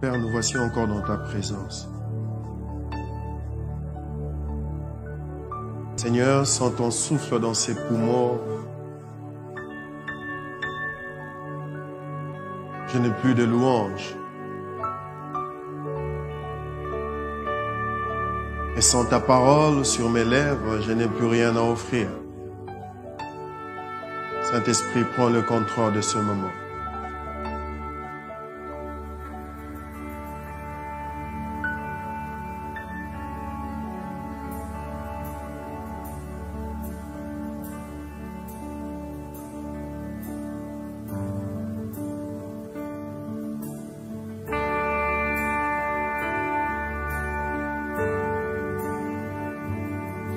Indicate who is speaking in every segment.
Speaker 1: Père, nous voici encore dans ta présence. Seigneur, sens ton souffle dans ses poumons. Je n'ai plus de louange. Et sans ta parole sur mes lèvres, je n'ai plus rien à offrir. Saint-Esprit, prends le contrôle de ce moment.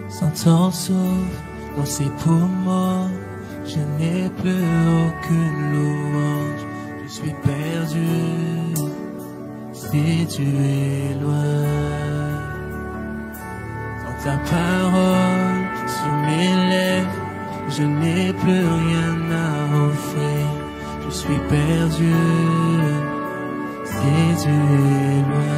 Speaker 2: Sans ton souffle dans ses poumons, je n'ai plus aucune louange. Je suis perdu si tu es loin. Sans ta parole sur mes lèvres, je n'ai plus rien à offrir. Je suis perdu si tu es loin.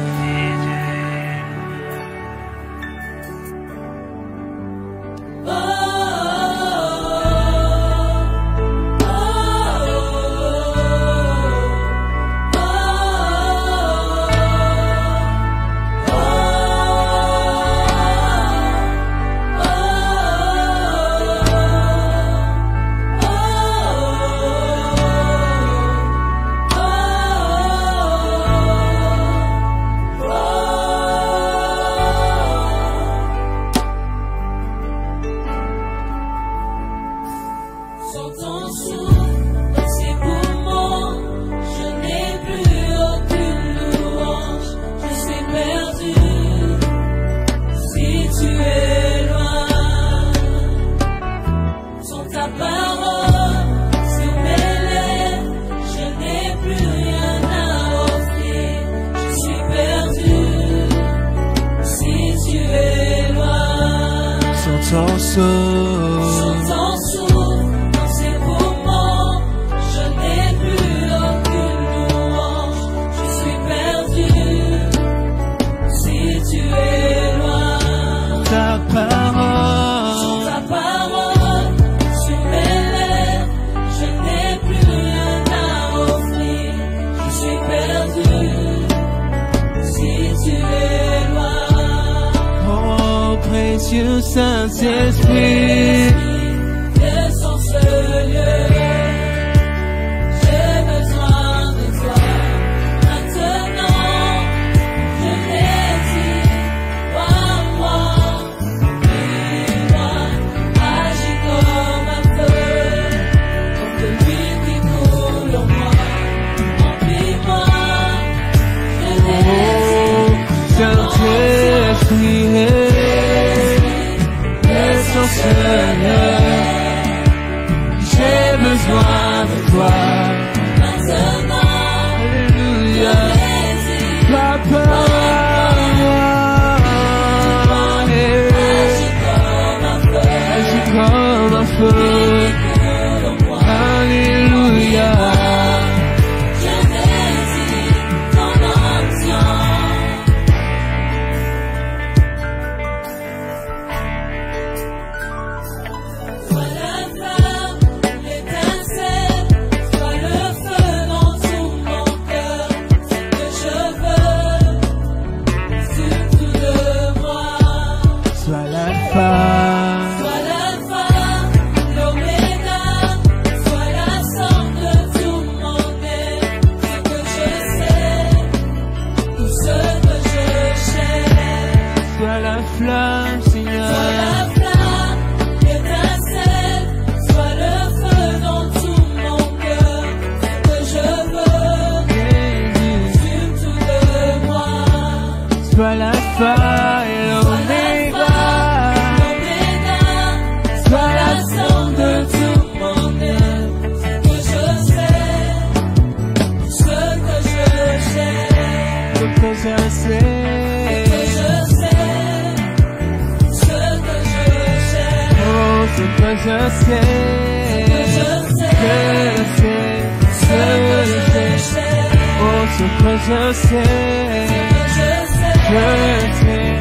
Speaker 3: Saint-Esprit, descends ce lieu. J'ai besoin de toi. Maintenant, je l'ai dit. Vois-moi, dis-moi, agis comme un feu, comme de l'huile qui coule en moi. Remplis-moi, je l'ai dit.
Speaker 2: Saint-Esprit, Seigneur, j'ai besoin de toi.
Speaker 3: Maintenant,
Speaker 2: alléluia, Papa, agis comme un feu, alléluia. Sois l'alpha et l'oméga, sois la somme de tout mon être, ce que je sais, ce que je sais, ce que je sais, ce que je sais, oh, ce que je sais, ce que je sais, ce que je sais, oh, ce que je sais, je sais,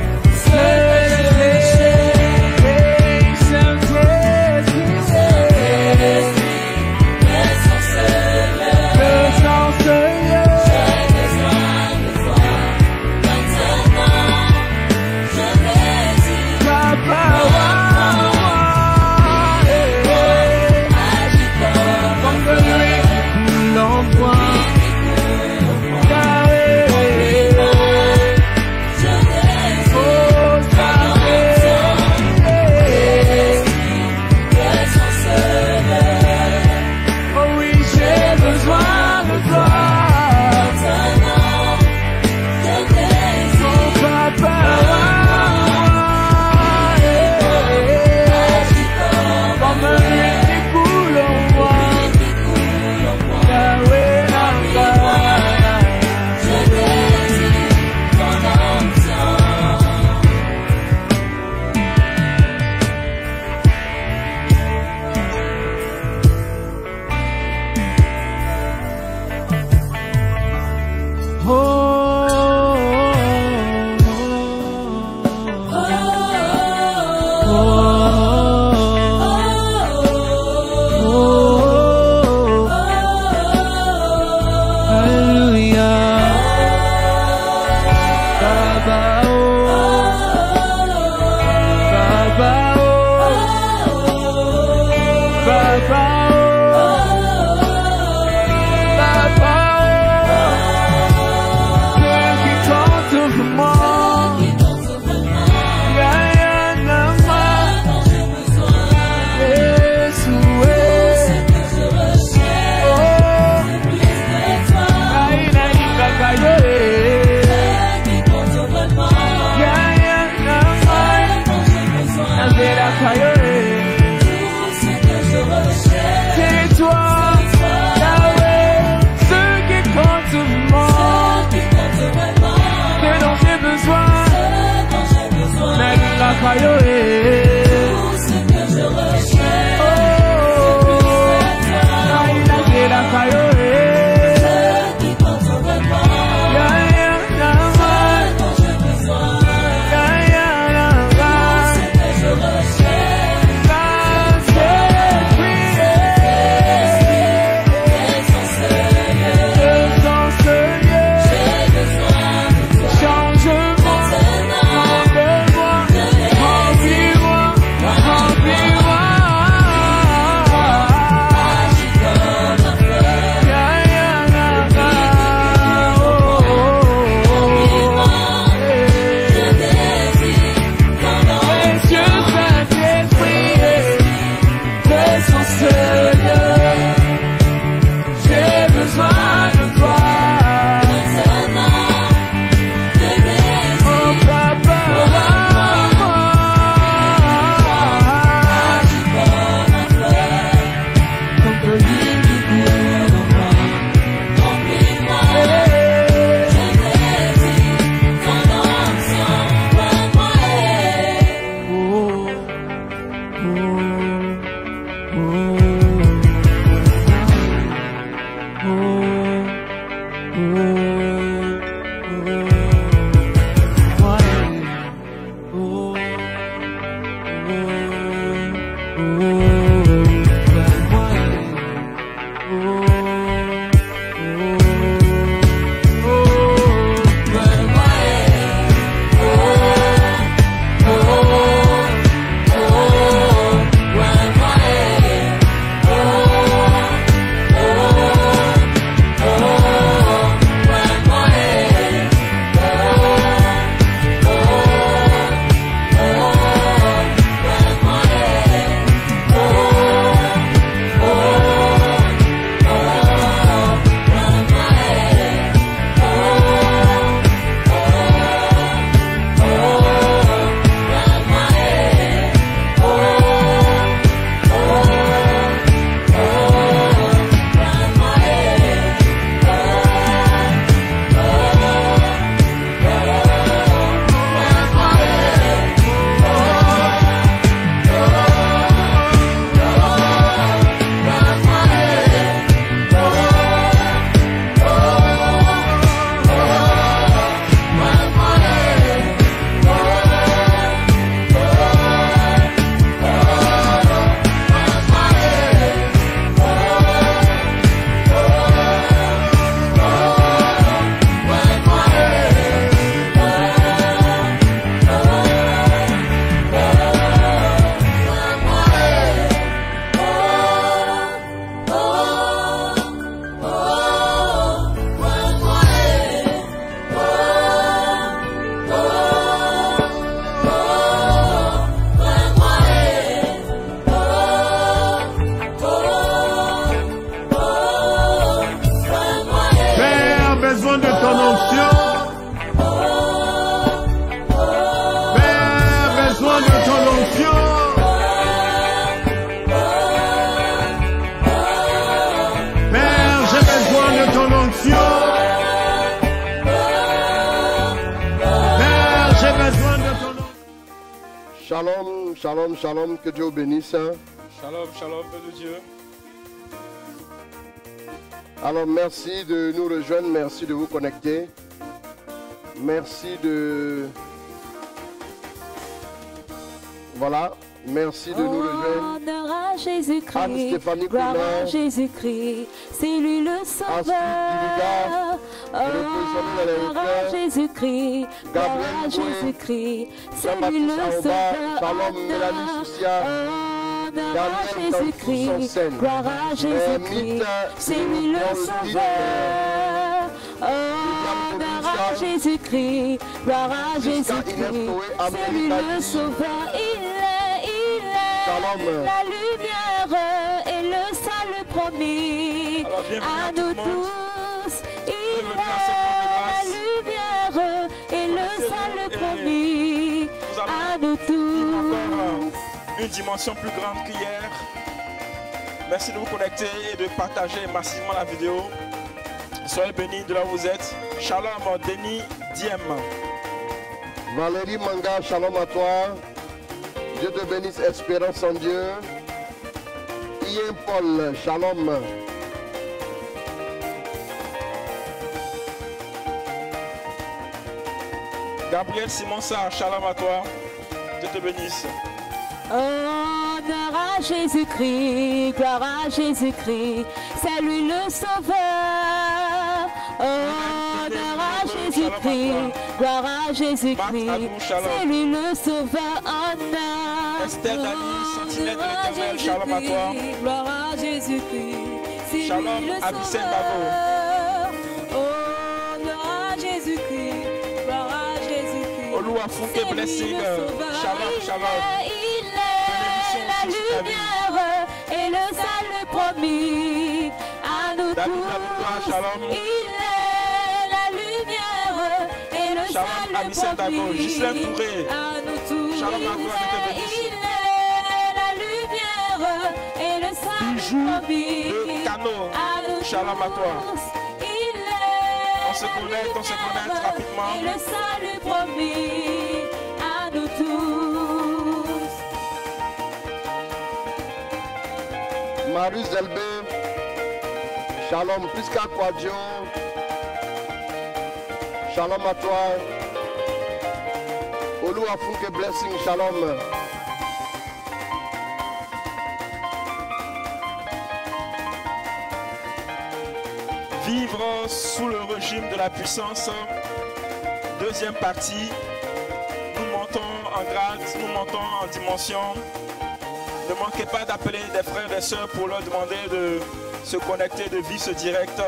Speaker 3: Change-moi, rends-moi, remplis-moi.
Speaker 1: Shalom, shalom, shalom, que Dieu vous bénisse.
Speaker 4: Shalom, shalom, Père de Dieu.
Speaker 1: Alors merci de nous rejoindre, merci de vous connecter. Merci de... Voilà, merci de nous rejoindre.
Speaker 3: Honneur à Jésus-Christ,
Speaker 1: Anne-Stéphanie
Speaker 3: gloire à
Speaker 1: Coulin.
Speaker 3: Jésus-Christ, c'est lui le sauveur. Honneur à Jésus-Christ, gloire à Jésus-Christ, c'est lui le sauveur.
Speaker 1: Shalom, Mélanie Soucia.
Speaker 3: Honneur à Jésus-Christ, gloire à Jésus-Christ, c'est lui le sauveur. Honneur à Jésus-Christ, gloire à Jésus-Christ, c'est lui le sauveur. Il est la lumière et le salut promis à nous tous. Il est la lumière et le salut promis à nous tous.
Speaker 4: Une dimension plus grande qu'hier. Merci de vous connecter et de partager massivement la vidéo. Soyez bénis de là où vous êtes. Shalom, Denis Diem.
Speaker 1: Valérie Manga, shalom à toi. Dieu te bénisse, espérance en Dieu. Ian Paul, shalom.
Speaker 4: Gabriel Simonsa, shalom à toi. Dieu te bénisse.
Speaker 3: Honneur à Jésus-Christ, gloire à Jésus-Christ, c'est lui le sauveur. Honneur à Jésus-Christ, gloire à Jésus-Christ, c'est lui le sauveur. Honneur.
Speaker 4: Esther Dani, sentinelle de l'Éternel, shalom à toi.
Speaker 3: Gloire à Jésus-Christ, c'est lui
Speaker 4: Shalom,
Speaker 3: le
Speaker 4: Abissel
Speaker 3: sauveur. Honneur à Jésus-Christ, gloire à Jésus-Christ.
Speaker 4: Olua Fouke Blessing, shalom, shalom.
Speaker 3: Il est la lumière et le salut promis à nous tous.
Speaker 4: shalom.
Speaker 3: Il est la lumière et le
Speaker 4: Shalom,
Speaker 3: salut promis
Speaker 4: Gisèle Touré.
Speaker 3: à nous tous.
Speaker 4: Shalom à toi, Dieu te bénisse.
Speaker 3: Il est la lumière et le salut promis
Speaker 4: de Cano.
Speaker 3: à nous
Speaker 4: Shalom à toi.
Speaker 3: tous. Il est
Speaker 4: On se connecte rapidement.
Speaker 3: et le salut promis à nous tous.
Speaker 1: Marius Delbé, shalom, plus qu'à Quadio. Shalom à toi. Olua Fouke Blessing, shalom.
Speaker 4: Vivre sous le régime de la puissance. Deuxième partie. Nous montons en grade, nous montons en dimension. Ne manquez pas d'appeler des frères et des sœurs pour leur demander de se connecter, de vivre ce direct.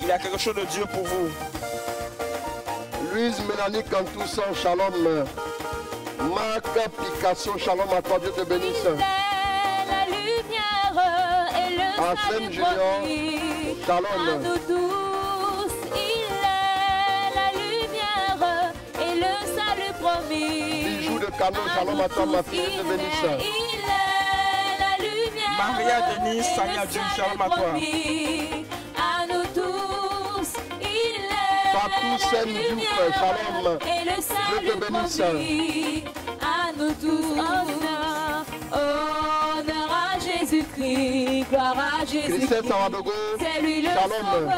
Speaker 4: Il y a quelque chose de Dieu pour vous.
Speaker 1: Louise Mélanie Cantoussan, shalom. Marc Picasso, shalom à toi, Dieu te bénisse.
Speaker 3: Il est la lumière et le
Speaker 1: Arsène
Speaker 3: salut
Speaker 1: Junior,
Speaker 3: promis
Speaker 1: shalom.
Speaker 3: à nous tous. Il est la lumière et le salut promis.
Speaker 1: Bijou de Cano, shalom à toi, ma fille, Dieu te bénisse.
Speaker 3: Il est la lumière
Speaker 4: Maria Denise
Speaker 3: et
Speaker 4: Sanya
Speaker 3: le
Speaker 4: Diouf,
Speaker 3: salut
Speaker 4: shalom à toi.
Speaker 3: promis à nous tous. Il est
Speaker 1: Fatou
Speaker 3: la
Speaker 1: Sen Diouf,
Speaker 3: lumière
Speaker 1: shalom.
Speaker 3: et le
Speaker 1: Dieu te
Speaker 3: salut
Speaker 1: bénisse.
Speaker 3: promis à nous tous. Honneur à Jésus-Christ, gloire à Jésus-Christ,
Speaker 1: Christelle Samadogo,
Speaker 3: c'est lui le
Speaker 1: shalom.
Speaker 3: sauveur.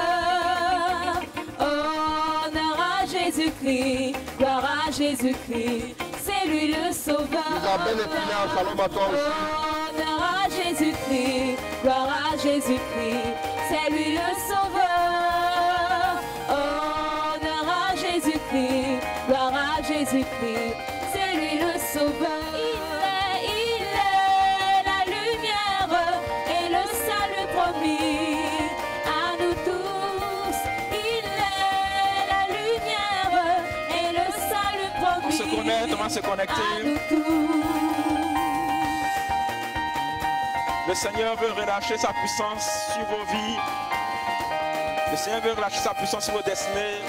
Speaker 3: Honneur à Jésus-Christ, gloire à Jésus-Christ, c'est lui le sauveur.
Speaker 1: Isabelle Épinard, shalom à toi aussi.
Speaker 3: Honneur à Jésus-Christ, gloire à Jésus-Christ, c'est lui le sauveur. Honneur à Jésus-Christ, gloire à Jésus-Christ, c'est lui le sauveur. Il est la lumière et le salut promis à nous tous. Il est la lumière et le salut promis
Speaker 4: On se connecte, on va se
Speaker 3: à
Speaker 4: connecter.
Speaker 3: nous tous.
Speaker 4: Le Seigneur veut relâcher sa puissance sur vos vies. Le Seigneur veut relâcher sa puissance sur vos destinées.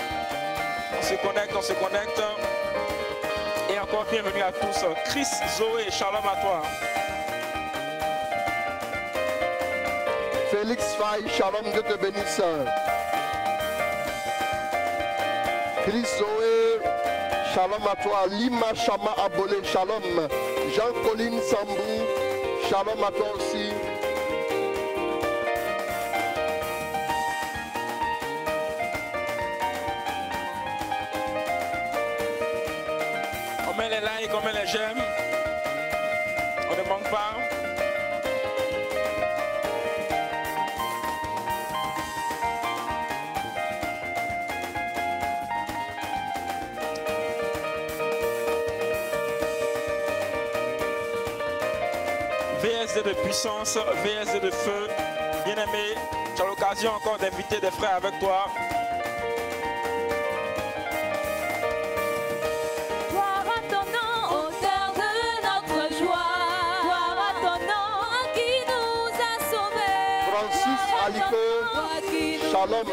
Speaker 4: On se connecte, on se connecte. Et encore bienvenue à tous. Chris, Zoé, shalom à toi.
Speaker 1: Félix Faye, shalom, Dieu te bénisse. Chris Zoé, Shalom à toi. Lima Chama Abolé, shalom. Jean-Colline Sambou, shalom à toi aussi.
Speaker 4: On met les likes, on met les j'aime. On ne manque pas. VSD de puissance, VSD de feu. Bien-aimé, tu as l'occasion encore d'inviter des frères avec toi.
Speaker 3: Gloire à ton nom, auteur de notre joie. Gloire à ton nom qui nous a sauvés.
Speaker 1: Francis Aliko, shalom.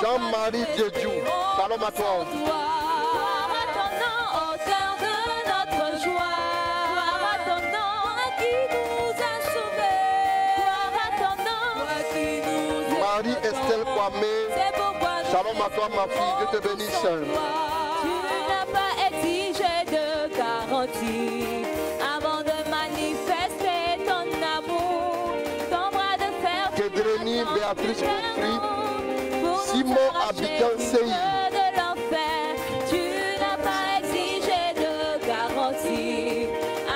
Speaker 1: Jean-Marie Diédiou, shalom à toi.
Speaker 3: Gloire à ton nom, auteur de notre joie. Gloire à ton nom qui nous a sauvés. Gloire à ton nom qui nous a
Speaker 1: Marie-Estelle Kwame,
Speaker 3: C'est pourquoi nous
Speaker 1: shalom à toi ma fille, Dieu te bénisse.
Speaker 3: Tu n'as pas exigé de garantie avant de manifester ton amour, ton bras de fer.
Speaker 1: Kedreni Béatrice Godfrey,
Speaker 3: Pour nous
Speaker 1: Simon
Speaker 3: arracher
Speaker 1: Abidjan
Speaker 3: du
Speaker 1: Sey.
Speaker 3: feu de l'enfer. Tu n'as pas exigé de garantie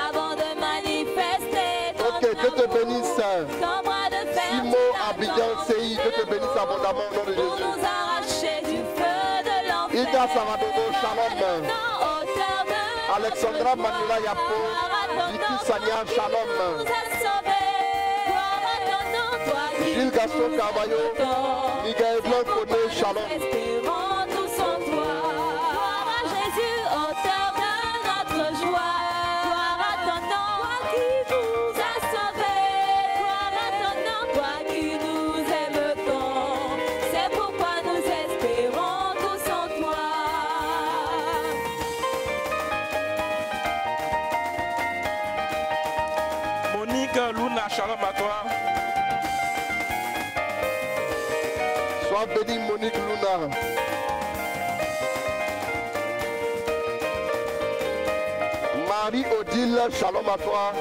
Speaker 3: avant de manifester ton
Speaker 1: Ok, Dieu te
Speaker 3: amour,
Speaker 1: bénisse.
Speaker 3: ton bras de fer.
Speaker 1: Simon Abidjan Sey, Dieu te bénisse abondamment au nom de
Speaker 3: Pour
Speaker 1: Jésus.
Speaker 3: nous arracher du feu de l'enfer.
Speaker 1: Ida Savadogo, shalom. Alexandra Manuela Yapo, Vicky Sanya, shalom. Gilles Gaston Carvalho, Miguel Blanc Koné, shalom.
Speaker 3: Espérons tous en toi. Gloire à Jésus, auteur de notre joie. Gloire à ton nom, toi qui nous as sauvés. Gloire à ton nom, toi qui nous aimes tant. C'est pourquoi nous espérons tous en toi.
Speaker 4: Monique Luna, shalom à toi.
Speaker 1: Sois béni Monique Luna. Marie-Odile, shalom à toi.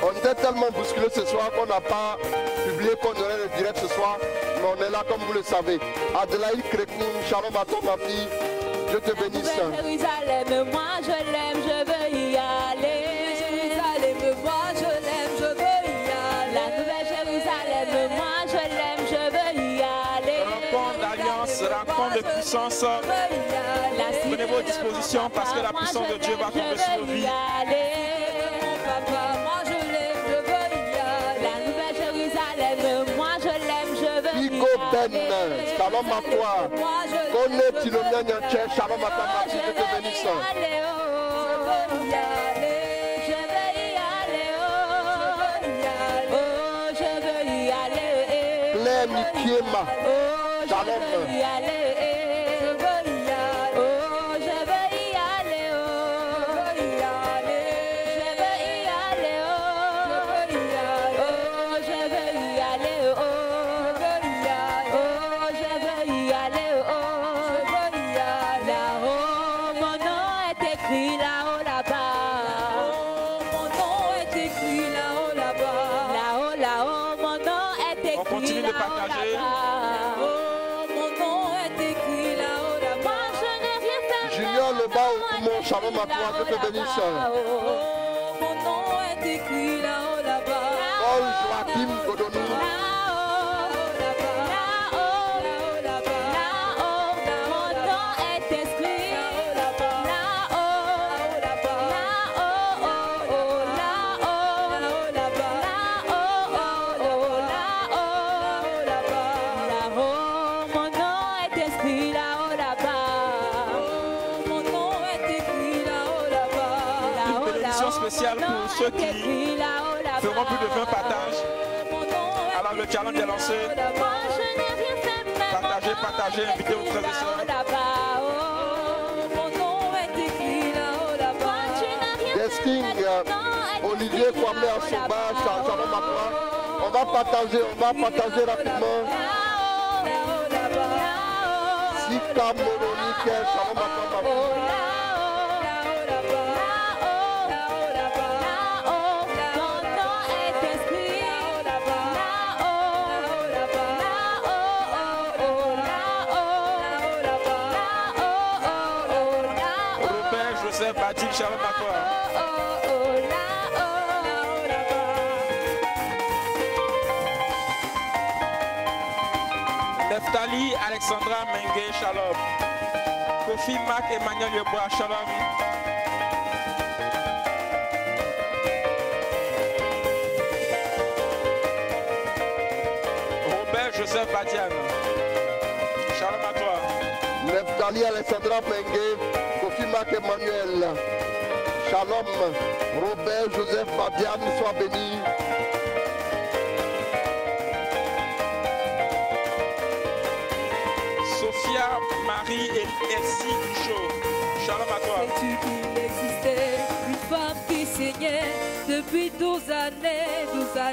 Speaker 1: On était tellement bousculé ce soir qu'on n'a pas publié qu'on aurait le direct ce soir, mais on est là comme vous le savez. Adelaïde Krekoun, shalom à toi ma fille. Dieu te bénisse.
Speaker 3: Jérusalem, moi je l'aime, je veux y aller. Jérusalem, moi je l'aime, je veux y aller. La nouvelle Jérusalem, moi je l'aime, je veux y aller.
Speaker 4: Rencontre d'alliance, rencontre de puissance. Prenez vos dispositions parce que la puissance de Dieu va tomber sur vos vies.
Speaker 3: Papa, moi je l'aime, je veux y aller. La nouvelle Jérusalem, moi je l'aime, je veux y
Speaker 1: Igo Ben,
Speaker 3: aller.
Speaker 1: shalom à toi. Connais Tilomia Nyanche, shalom à ta ma fille, Dieu te bénisse. Claire Mikiema, shalom.
Speaker 4: On continue de partager.
Speaker 1: Junior Leba Okumo, shalom à toi, Dieu te bénisse. Paul Joachim Godonou,
Speaker 4: spécial pour ceux qui feront plus de 20 partages. Alors le challenge est lancé. Partagez, partagez, invitez vos frères et sœurs.
Speaker 1: Desking Olivier Kwame Assoba, shalom à toi. On va partager rapidement. Sika Moronique, shalom à toi, ma fille.
Speaker 4: Shalom à toi. Neftali Alexandra Mengue, shalom. Kofi Mac Emmanuel Yebois, shalom. Robert Joseph Badian, shalom à toi.
Speaker 1: Neftali Alexandra Mengue, Kofi Mac Emmanuel. Shalom, Robert Joseph Badian, sois béni.
Speaker 4: Sophia Marie et Elsie Duchot, shalom à toi.
Speaker 3: Sais-tu qu'il existait une femme qui saignait depuis 12 années de sa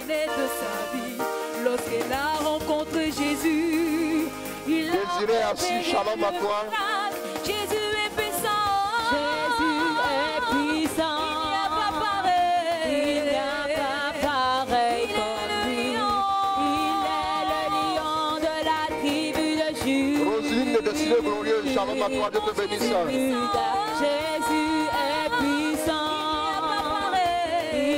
Speaker 3: vie? Lorsqu'elle a rencontré Jésus, il a
Speaker 1: Désiré assis, shalom à toi.
Speaker 3: Jésus est puissant. Jésus est puissant. Il n'y a pas pareil comme lui. Il est le lion de la tribu de Judas.
Speaker 1: Roselyne de Destinée Glorieuse, shalom à toi, Dieu te bénisse.
Speaker 3: Jésus est puissant.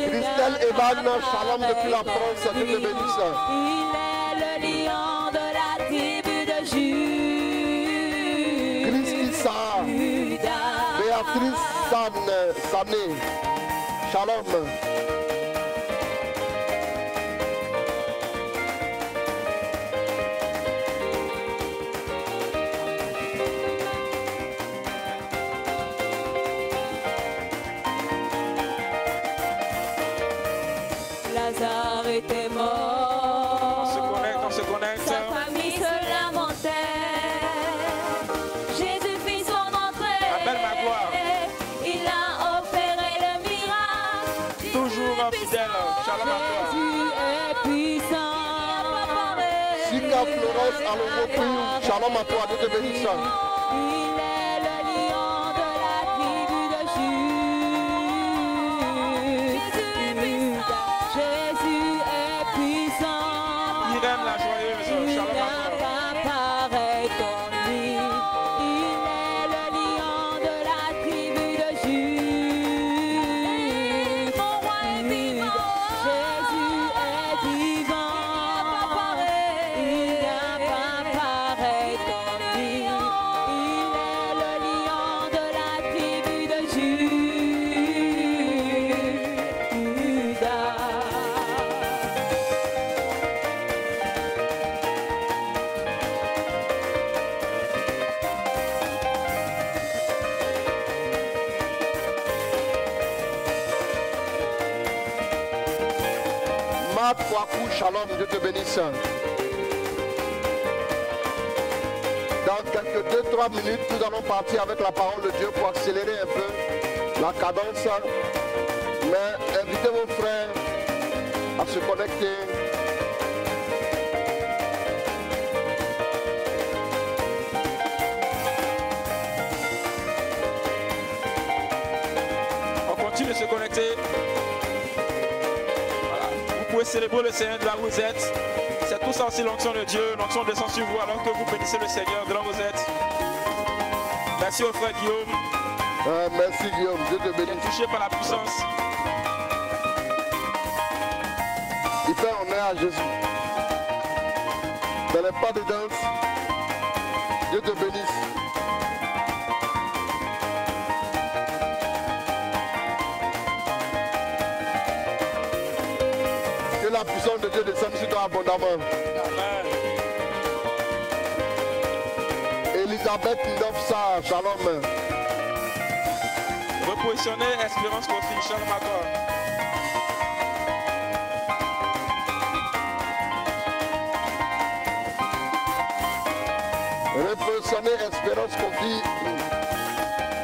Speaker 1: Christelle Evan, shalom depuis la France, Dieu te bénisse.
Speaker 3: Il est le lion de la tribu de Judas.
Speaker 1: Christissa, Béatrice Sané, shalom.
Speaker 3: Lazare était mort.
Speaker 4: On se connecte.
Speaker 3: Sa famille se lamentait. Jésus fit son entrée.
Speaker 4: Appelle ma gloire.
Speaker 3: Il a opéré le miracle.
Speaker 4: Toujours fidèle. Shalom à toi.
Speaker 3: Jésus est puissant.
Speaker 1: Sika Florence Alomopi, shalom à toi, Dieu te bénisse.
Speaker 3: Il est le lion de la tribu de Judas. Jésus est puissant.
Speaker 4: Irène la joyeuse. Shalom à toi.
Speaker 3: Pas pareil comme lui. Il est le lion de la tribu de Judas. Mon roi est vivant. Jésus est vivant. Il n'y a pas pareil comme lui. Il est le lion de la tribu de Judas.
Speaker 1: Marc Kwaku, shalom, Dieu te bénisse. Dans quelques 2-3 minutes, nous allons partir avec la parole de Dieu pour accélérer un peu la cadence. Mais invitez vos frères à se connecter.
Speaker 4: On continue de se connecter. Voilà. Vous pouvez célébrer le Seigneur de là où vous êtes. C'est tout ça aussi l'onction de Dieu. L'onction descend sur vous alors que vous bénissez le Seigneur de là où vous êtes. Merci au frère Guillaume.
Speaker 1: Merci Guillaume, Dieu te bénisse.
Speaker 4: Touché par la puissance.
Speaker 1: Il fait honneur à Jésus. Dans les pas de danse, Dieu te bénisse. Que la puissance de Dieu descende sur toi abondamment.
Speaker 4: Amen.
Speaker 1: Elisabeth Ndofsa, shalom.
Speaker 4: Repositionnez Espérance Kofi. Shalom à toi.
Speaker 1: Repositionner Espérance Kofi.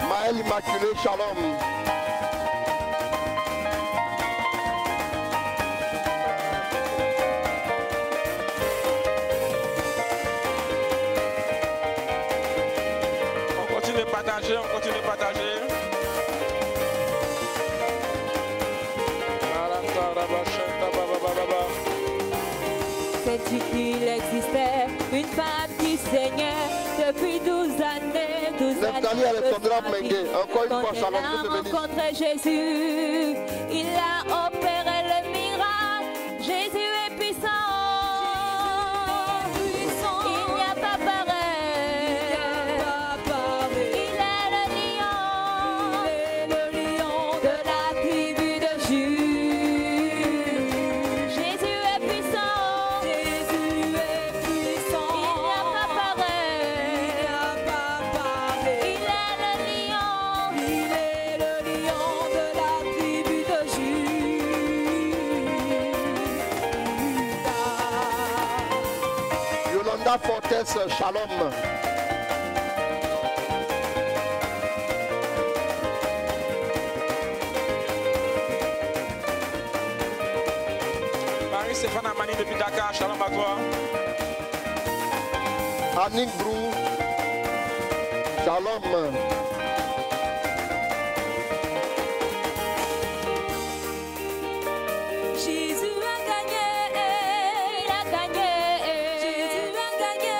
Speaker 1: Maël Immaculé, shalom.
Speaker 4: partager, on continue de partager.
Speaker 3: Sais-tu qu'il existait une femme qui saignait depuis 12 années, 12 années
Speaker 1: Nathalie Alexandra Mengue, encore une fois,
Speaker 3: quand
Speaker 1: shalom,
Speaker 3: elle
Speaker 1: Dieu te
Speaker 3: a
Speaker 1: bénisse.
Speaker 3: rencontré Jésus, il a opéré le miracle. Jésus est puissant. Il n'y a pas pareil. Il est le lion de la tribu de Jude. Jésus est puissant. Il n'y a pas pareil. Il est le lion. De la tribu de Juda.
Speaker 1: Yolanda Fortes, shalom.
Speaker 4: Marie-Stéphane Amani depuis Dakar, shalom à toi.
Speaker 1: Annick Brou, shalom.
Speaker 3: Jésus a gagné, il a gagné. Jésus a gagné,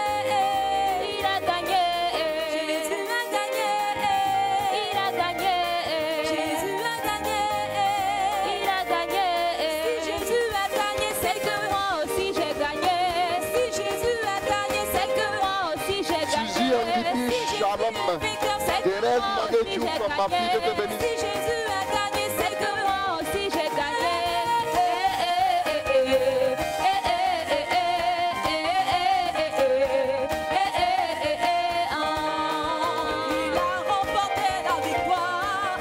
Speaker 3: il a gagné. Jésus a gagné, il a gagné. Jésus a gagné, il a gagné. Si Jésus a gagné, c'est que moi aussi j'ai gagné. Si Jésus a gagné, c'est que moi aussi j'ai gagné.
Speaker 1: Suzy Anguipi, shalom. Thérèse Maguetou, ma fille, Dieu te bénisse.
Speaker 3: Si Jésus a gagné, c'est que moi aussi j'ai gagné. Il a remporté la victoire.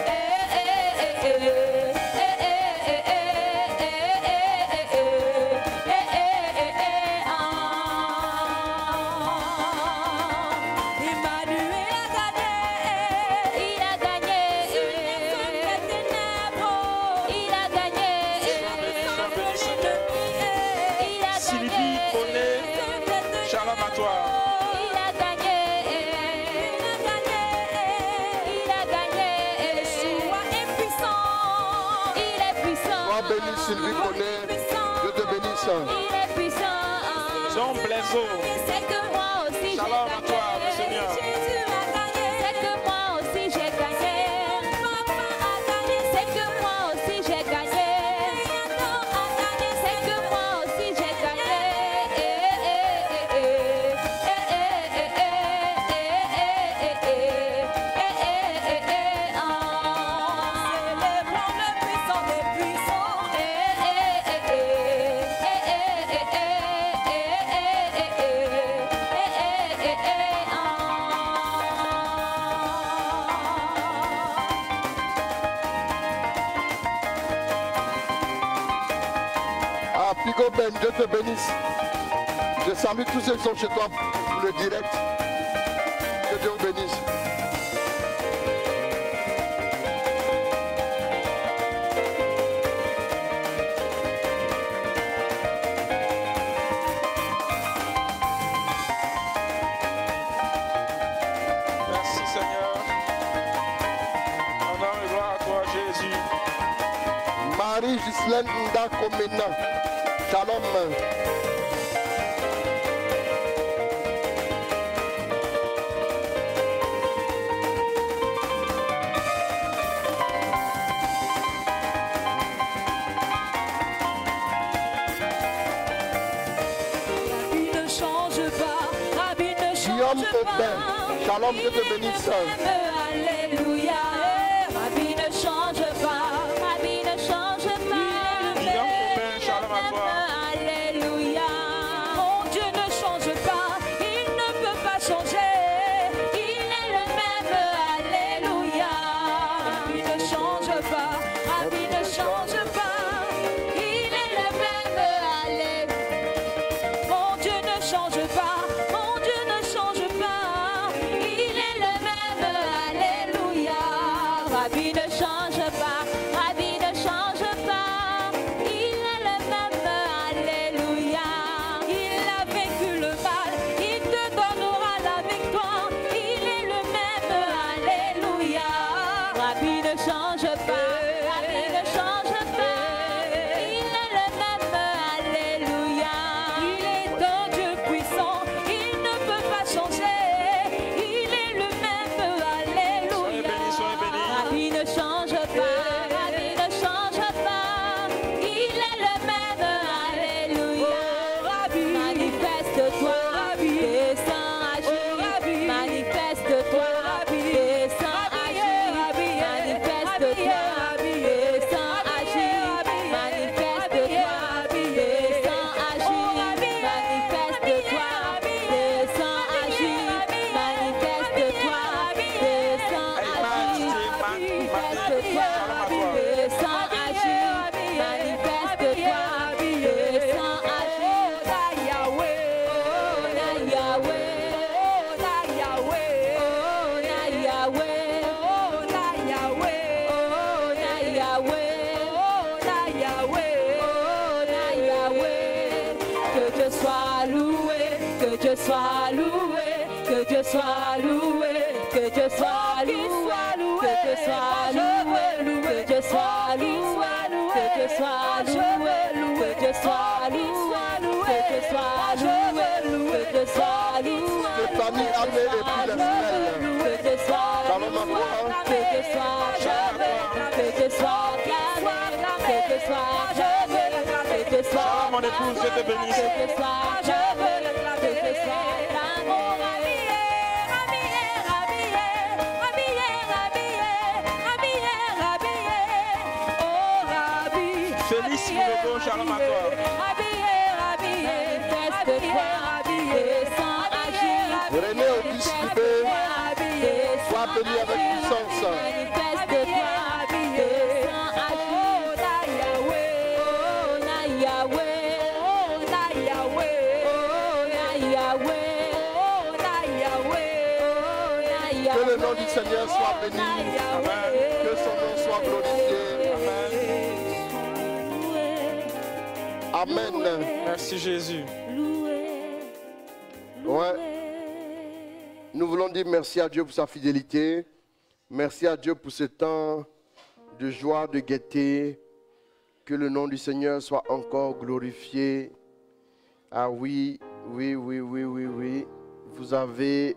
Speaker 3: Emmanuel a gagné. Il a gagné. Il a gagné. Il a
Speaker 4: Sylvie Bonnet, shalom à toi.
Speaker 3: Il a gagné. Il a gagné. Yeshua est puissant. Il est puissant.
Speaker 1: Sois béni, Sylvie Bonnet. Dieu te bénisse.
Speaker 3: Il est puissant.
Speaker 4: Jean Blaiseau,
Speaker 3: C'est que moi aussi j'ai gagné.
Speaker 4: shalom à toi, le Seigneur.
Speaker 3: Jésus a gagné. C'est que moi aussi j'ai gagné. Papa a gagné. C'est que moi aussi j'ai gagné. Adam a gagné. C'est que moi aussi j'ai gagné. Célébrons le puissant des puissants.
Speaker 1: Ah, Pigo Ben, Dieu te bénisse. Je salue tous ceux qui sont chez toi pour le direct. Que Dieu vous bénisse.
Speaker 4: Merci Seigneur. Honneur et gloire à toi Jésus.
Speaker 1: Marie-Gislaine Ndakomena, shalom.
Speaker 3: Rabbi ne change pas, Rabbi ne
Speaker 1: Guillaume
Speaker 3: change
Speaker 1: Aubin,
Speaker 3: pas.
Speaker 1: shalom, Dieu te
Speaker 3: Il est
Speaker 1: bénisse.
Speaker 3: le même, alléluia. Rabbi ne change pas, Rabbi ne change pas.
Speaker 4: Guillaume Aubin, shalom à toi.
Speaker 3: Alléluia. Mon Dieu ne change pas, il ne peut pas changer. Il est le même, alléluia. Rabbi ne change pas, Rabbi ne change pas. Il est le même, alléluia. Mon Dieu ne change pas, mon Dieu ne change pas. Il est le même, alléluia. Rabbi ne change pas, Rabbi ne change pas. Il est le même, alléluia. Il a vaincu le mal, il te donnera la victoire. Il est le même, alléluia. que Dieu soit loué, que Dieu soit loué, que Dieu soit loué, que Dieu soit loué, que Dieu soit loué, que Dieu soit loué, que Dieu soit loué, que Dieu soit loué, que Dieu soit loué, que Dieu soit loué.
Speaker 1: Stéphanie, Anne et puis l'Esmel.
Speaker 3: Que Dieu soit
Speaker 1: Salomon,
Speaker 3: loué, que Dieu soit loué, que Dieu soit loué, que Dieu soit loué, que Dieu soit
Speaker 4: Sarah, mon épouse, je te bénisse.
Speaker 3: que Dieu soit loué, que Dieu soit
Speaker 4: Félix Moulego, shalom à toi.
Speaker 1: René Auguste Dubé, sois béni avec puissance. Que le nom du Seigneur soit béni.
Speaker 4: Amen.
Speaker 1: Que son nom soit glorifié. Amen.
Speaker 4: Merci Jésus.
Speaker 1: Ouais. Nous voulons dire merci à Dieu pour sa fidélité. Merci à Dieu pour ce temps de joie, de gaieté. Que le nom du Seigneur soit encore glorifié. Ah oui, oui, oui, oui, oui, oui. Vous avez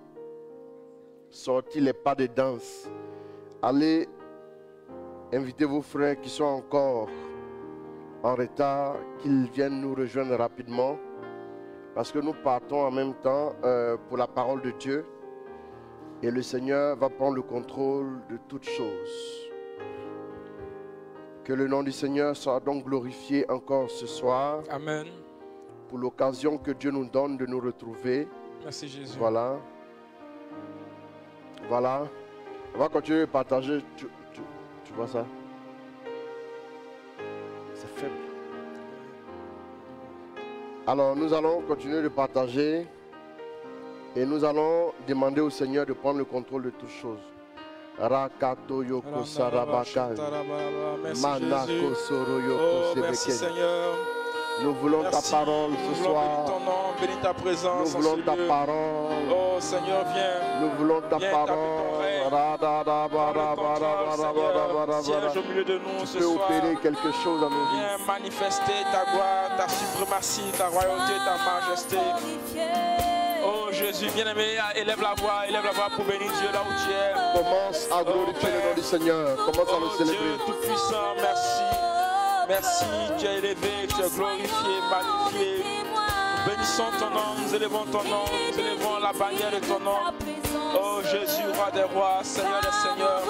Speaker 1: sorti les pas de danse. Allez inviter vos frères qui sont encore en retard, qu'ils viennent nous rejoindre rapidement. Parce que nous partons en même temps pour la parole de Dieu. Et le Seigneur va prendre le contrôle de toutes choses. Que le nom du Seigneur soit donc glorifié encore ce soir.
Speaker 4: Amen.
Speaker 1: Pour l'occasion que Dieu nous donne de nous retrouver.
Speaker 4: Merci Jésus.
Speaker 1: Voilà. Voilà. On va continuer de partager. Tu vois ça? C'est faible. Alors, nous allons continuer de partager. Et nous allons demander au Seigneur de prendre le contrôle de toutes choses. Rakato yoko sarabaka.
Speaker 4: Merci
Speaker 1: Manako
Speaker 4: Jésus.
Speaker 1: soro yoko
Speaker 4: Oh, merci
Speaker 1: sebeke.
Speaker 4: Seigneur.
Speaker 1: Nous voulons ta
Speaker 4: Merci.
Speaker 1: parole
Speaker 4: Nous
Speaker 1: ce
Speaker 4: voulons bénir
Speaker 1: soir.
Speaker 4: ton nom, bénir ta
Speaker 1: Nous
Speaker 4: présence en
Speaker 1: voulons
Speaker 4: ce
Speaker 1: ta
Speaker 4: lieu.
Speaker 1: parole.
Speaker 4: Oh Seigneur, viens.
Speaker 1: Nous voulons ta
Speaker 4: Viens établir ton
Speaker 1: parole.
Speaker 4: règne. Siège au milieu de nous
Speaker 1: Tu
Speaker 4: ce
Speaker 1: peux
Speaker 4: soir.
Speaker 1: opérer quelque chose dans nos vies.
Speaker 4: Viens manifester ta gloire, ta suprématie, ta royauté, ta majesté. Oh Jésus, bien-aimé, élève la voix pour bénir Dieu là où tu es.
Speaker 1: Commence à glorifier le nom du Seigneur. Commence à le
Speaker 4: Oh Dieu
Speaker 1: célébrer.
Speaker 4: tout-puissant, merci. Merci, tu es élevé, tu es glorifié, magnifié. Nous bénissons ton nom, nous élevons ton nom, nous élevons la bannière de ton nom. Oh Jésus, roi des rois, Seigneur des seigneurs.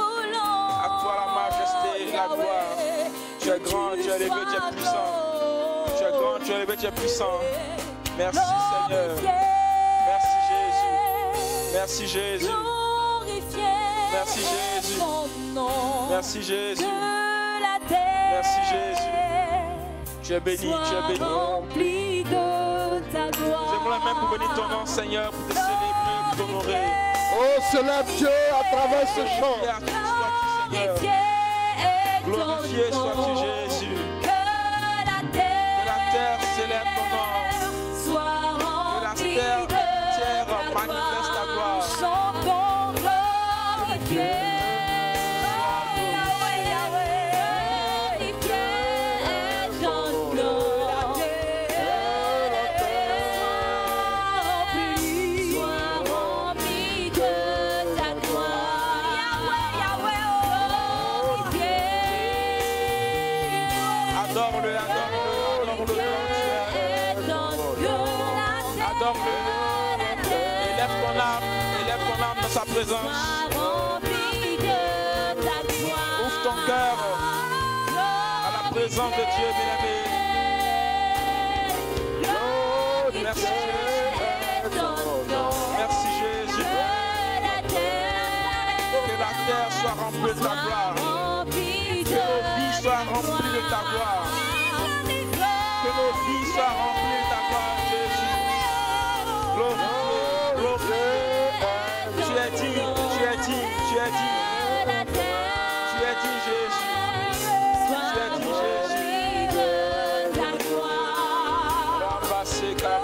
Speaker 4: À toi la majesté, la gloire. Tu es grand, tu es élevé, tu es puissant. Tu es grand, tu es élevé, tu es puissant. Merci Seigneur. Merci Jésus. Merci Jésus. Merci Jésus. Merci Jésus. Merci Jésus. Tu es béni, tu es béni.
Speaker 3: Rempli de ta
Speaker 4: Nous aimons la main pour bénir ton nom, Seigneur, pour te célébrer, pour t'honorer.
Speaker 1: Oh, célèbre Dieu à travers ce chant.
Speaker 4: Glorifié sois-tu, Jésus.
Speaker 3: Que la
Speaker 4: terre célèbre ton nom.
Speaker 3: soit remplie
Speaker 4: terre
Speaker 3: de
Speaker 4: entière
Speaker 3: ta
Speaker 4: manifeste ta gloire.
Speaker 3: Chantons glorifié. Yahweh, Yahweh, glorifié. Chantons que la terre soit remplie de ta gloire. Yahweh, Yahweh, glorifié.
Speaker 4: Adore-le, adore-le, adore-le. Adore-le. Élève ton âme dans sa présence. Ouvre ton cœur à la présence de Dieu, bien-aimé. Merci Jésus. Merci Jésus. Que la terre soit remplie de ta gloire. Que nos vies soient remplies de ta gloire. Que nos vies soient remplies de ta gloire, Jésus. Glorifié, glorifié. Tu es digne, tu es digne, tu es digne. Tu es digne, Jésus. Tu es digne, Jésus. Rambaseka,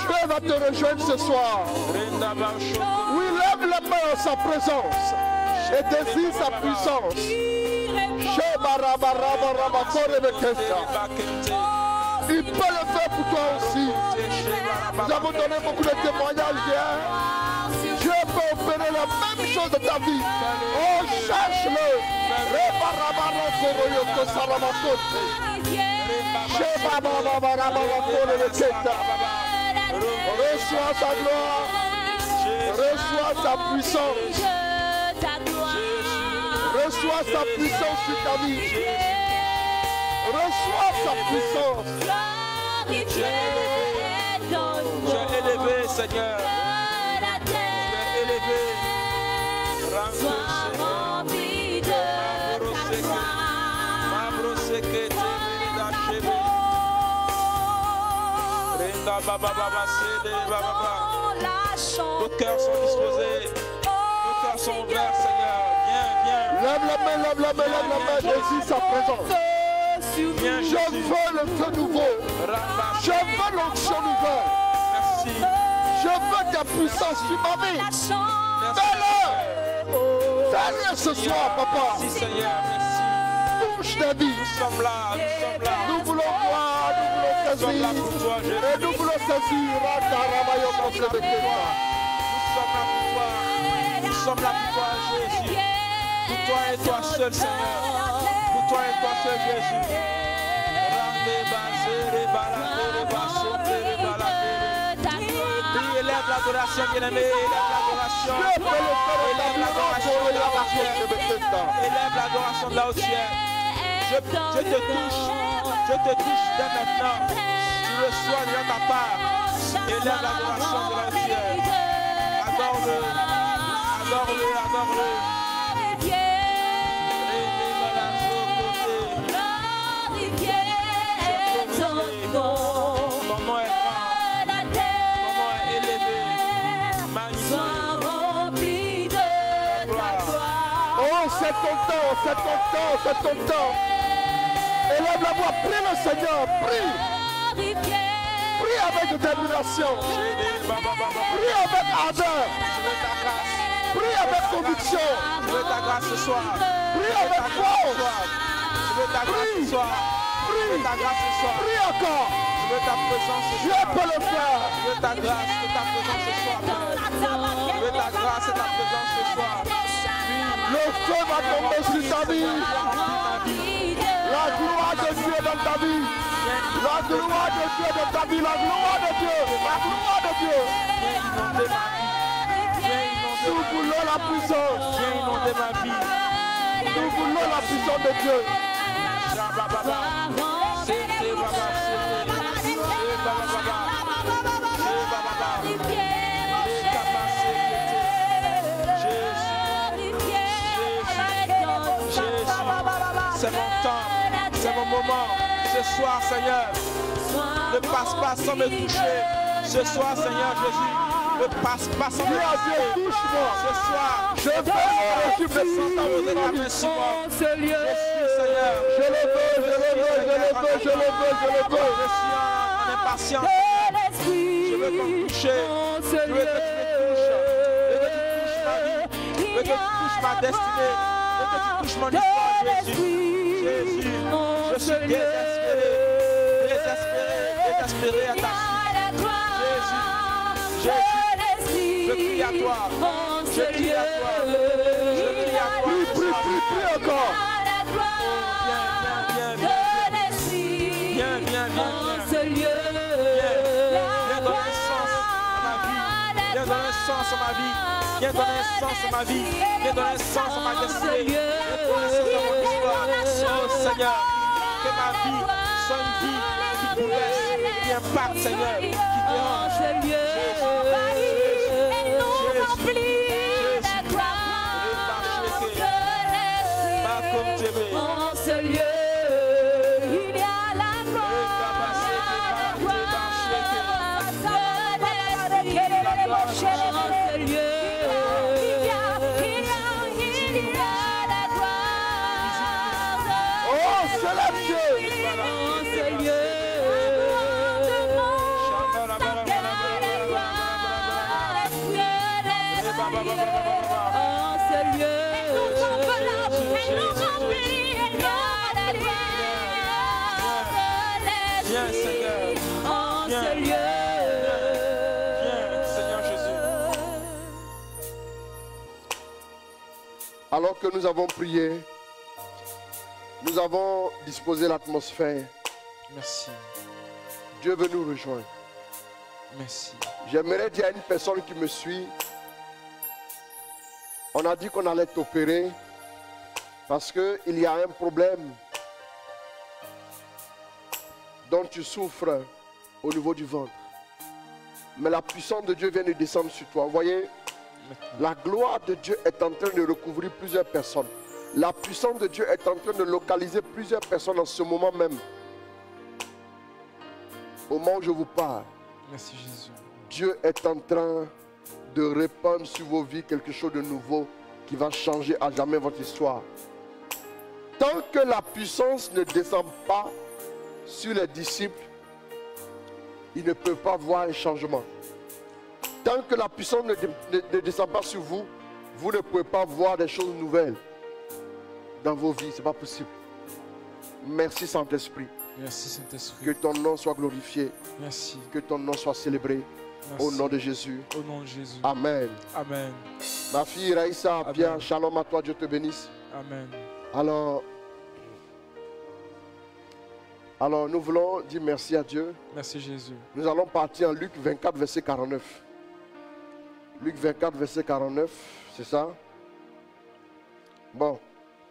Speaker 1: Dieu va te rejoindre ce soir. Oui, lève les mains en sa présence et désire sa puissance. Il peut le faire pour toi aussi. Nous avons donné beaucoup de témoignages hier. Dieu peut opérer la même chose de ta vie. Oh, cherche-le. Reçois sa gloire. Reçois sa puissance. Reçois sa puissance sur ta vie. Reçois sa puissance.
Speaker 4: Tu es élevé, Seigneur. Tu es élevé.
Speaker 3: Sois rempli de ta
Speaker 4: gloire. Nos cœurs sont disposés. Nos cœurs sont ouverts, Seigneur. Viens, viens.
Speaker 1: Lève la main, lève la main, lève la main. Désire sa présence.
Speaker 4: Viens,
Speaker 1: Je veux le feu nouveau. Je veux l'onction nouvelle.
Speaker 4: Merci.
Speaker 1: Je veux ta puissance sur ma vie. Fais-le. Fais-le ce soir, papa.
Speaker 4: Merci, Seigneur. Merci.
Speaker 1: Touche ta vie.
Speaker 4: Nous sommes là. Nous sommes là.
Speaker 1: Nous voulons voir, nous voulons
Speaker 4: Nous sommes là
Speaker 1: saisir.
Speaker 4: pour toi, Jésus.
Speaker 1: Et nous voulons saisir.
Speaker 4: Nous sommes là pour toi, Jésus. Pour toi et toi seul, Seigneur. Pour toi et toi seul, Jésus. Oui, élève l'adoration, bien-aimé. Élève l'adoration. Élève l'adoration de là où tu es. Élève l'adoration de là où tu es. Je te touche. Je te touche dès maintenant. Tu le sois de ta part. Élève l'adoration de là où tu es. Adore-le. Adore-le, adore-le. Ton nom est grand. Ton nom est élevé. Magnifique.
Speaker 1: Oh, c'est ton temps, c'est ton temps, c'est ton temps. Élève la voix, prie le Seigneur, prie. Prie avec détermination. Prie avec ardeur. Prie avec conviction.
Speaker 4: Je veux ta grâce ce soir.
Speaker 1: Prie avec force.
Speaker 4: Je veux ta grâce ce soir. Je veux ta grâce ce soir.
Speaker 1: Prie encore.
Speaker 4: Je veux ta présence ce
Speaker 1: Dieu
Speaker 4: soir.
Speaker 1: peut le faire.
Speaker 4: Je veux ta grâce et ta présence ce soir. Je veux ta grâce et ta présence ce soir.
Speaker 1: Le feu va tomber sur ta vie. La gloire de Dieu dans ta vie. La gloire de Dieu dans ta vie. La gloire de Dieu. La gloire de Dieu.
Speaker 4: Viens inonder ma vie. Viens inonder
Speaker 1: Nous
Speaker 4: ma vie.
Speaker 1: voulons la puissance.
Speaker 4: Viens inonder ma vie.
Speaker 1: Nous voulons la puissance de Dieu.
Speaker 4: Shabababa. C'était baba. C'était baba. C'est mon temps, c'est mon moment. Ce soir, Seigneur, ne passe pas sans me toucher. Ce soir, Seigneur Jésus, ne passe pas sans me
Speaker 1: Dieu,
Speaker 4: toucher.
Speaker 1: touche-moi.
Speaker 4: Ce soir,
Speaker 1: Je veux reçu de sang
Speaker 4: poser ta main sur moi. Je suis, Seigneur.
Speaker 1: Je le veux, je le veux, je le veux, je le veux, je le veux.
Speaker 4: Je suis en impatience. Je veux te toucher. Je veux que tu me touches. Je veux que tu touches ma vie. Je veux que tu touches ma destinée. Je veux que tu touches mon histoire, Jésus. Jésus, je suis désespéré. Désespéré à ta suite. Jésus, je crie à toi. Je crie à toi. Je crie à toi.
Speaker 1: Prie encore.
Speaker 4: Viens donner sens à ma vie. Viens donner sens à ma vie. Viens donner sens à ma vie. Viens donner sens à ma destinée. Viens donner sens à mon histoire. Oh Seigneur, que ma vie soit une vie qui bouleverse, qui impacte, Seigneur, qui dérange.
Speaker 3: En ce lieu, il y a la gloire, en ce lieu, il y a la gloire.
Speaker 1: Oh, c'est la Dieu.
Speaker 3: En ce lieu, en
Speaker 4: Viens.
Speaker 3: ce lieu.
Speaker 4: Viens, Seigneur Jésus.
Speaker 1: Alors que nous avons prié, nous avons disposé l'atmosphère.
Speaker 4: Merci.
Speaker 1: Dieu veut nous rejoindre.
Speaker 4: Merci.
Speaker 1: J'aimerais dire à une personne qui me suit, on a dit qu'on allait t'opérer parce qu'il y a un problème dont tu souffres au niveau du ventre. Mais la puissance de Dieu vient de descendre sur toi. Vous voyez, la gloire de Dieu est en train de recouvrir plusieurs personnes. La puissance de Dieu est en train de localiser plusieurs personnes en ce moment même. Au moment où je vous parle,
Speaker 4: Merci Jésus.
Speaker 1: Dieu est en train de répandre sur vos vies quelque chose de nouveau qui va changer à jamais votre histoire. Tant que la puissance ne descend pas sur les disciples, ils ne peuvent pas voir un changement. Tant que la puissance ne descend pas sur vous, vous ne pouvez pas voir des choses nouvelles dans vos vies. Ce n'est pas possible. Merci Saint-Esprit.
Speaker 4: Merci Saint-Esprit.
Speaker 1: Que ton nom soit glorifié.
Speaker 4: Merci.
Speaker 1: Que ton nom soit célébré.
Speaker 4: Merci.
Speaker 1: Au nom de Jésus.
Speaker 4: Au nom de Jésus.
Speaker 1: Amen.
Speaker 4: Amen.
Speaker 1: Ma fille Raïssa,
Speaker 4: Amen.
Speaker 1: bien, shalom à toi, Dieu te bénisse.
Speaker 4: Amen.
Speaker 1: Alors, nous voulons dire merci à Dieu.
Speaker 4: Merci Jésus.
Speaker 1: Nous allons partir en Luc 24, verset 49. Luc 24, verset 49, c'est ça? Bon,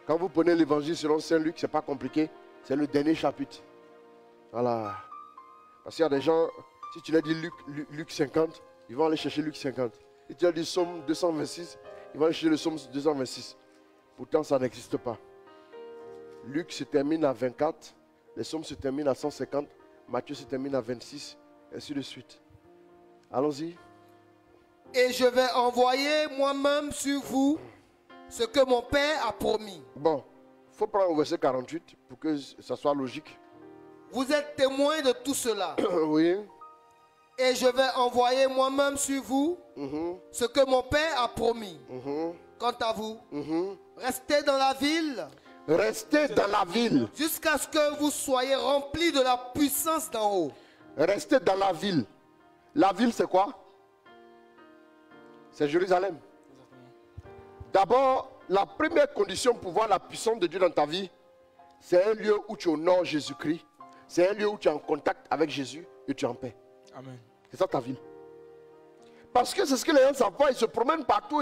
Speaker 1: quand vous prenez l'évangile selon Saint Luc, ce n'est pas compliqué. C'est le dernier chapitre. Voilà. Parce qu'il y a des gens, si tu leur dis Luc 50, ils vont aller chercher Luc 50. Si tu leur dis Somme 226, ils vont aller chercher le Somme 226. Pourtant, ça n'existe pas. Luc se termine à 24, les Sommes se terminent à 150, Matthieu se termine à 26, et ainsi de suite. Allons-y.
Speaker 5: Et je vais envoyer moi-même sur vous ce que mon Père a promis.
Speaker 1: Bon, il faut prendre au verset 48 pour que ça soit logique.
Speaker 5: Vous êtes témoins de tout cela.
Speaker 1: Oui.
Speaker 5: Et je vais envoyer moi-même sur vous ce que mon Père a promis. Quant à vous, restez dans la ville.
Speaker 1: Restez dans la ville.
Speaker 5: Jusqu'à ce que vous soyez remplis de la puissance d'en haut.
Speaker 1: Restez dans la ville. La ville, c'est quoi? C'est Jérusalem. D'abord, la première condition pour voir la puissance de Dieu dans ta vie, c'est un lieu où tu honores Jésus-Christ. C'est un lieu où tu es en contact avec Jésus et tu es en paix.
Speaker 4: Amen.
Speaker 1: C'est ça ta ville. Parce que c'est ce que les gens ne savent pas. Ils se promènent partout,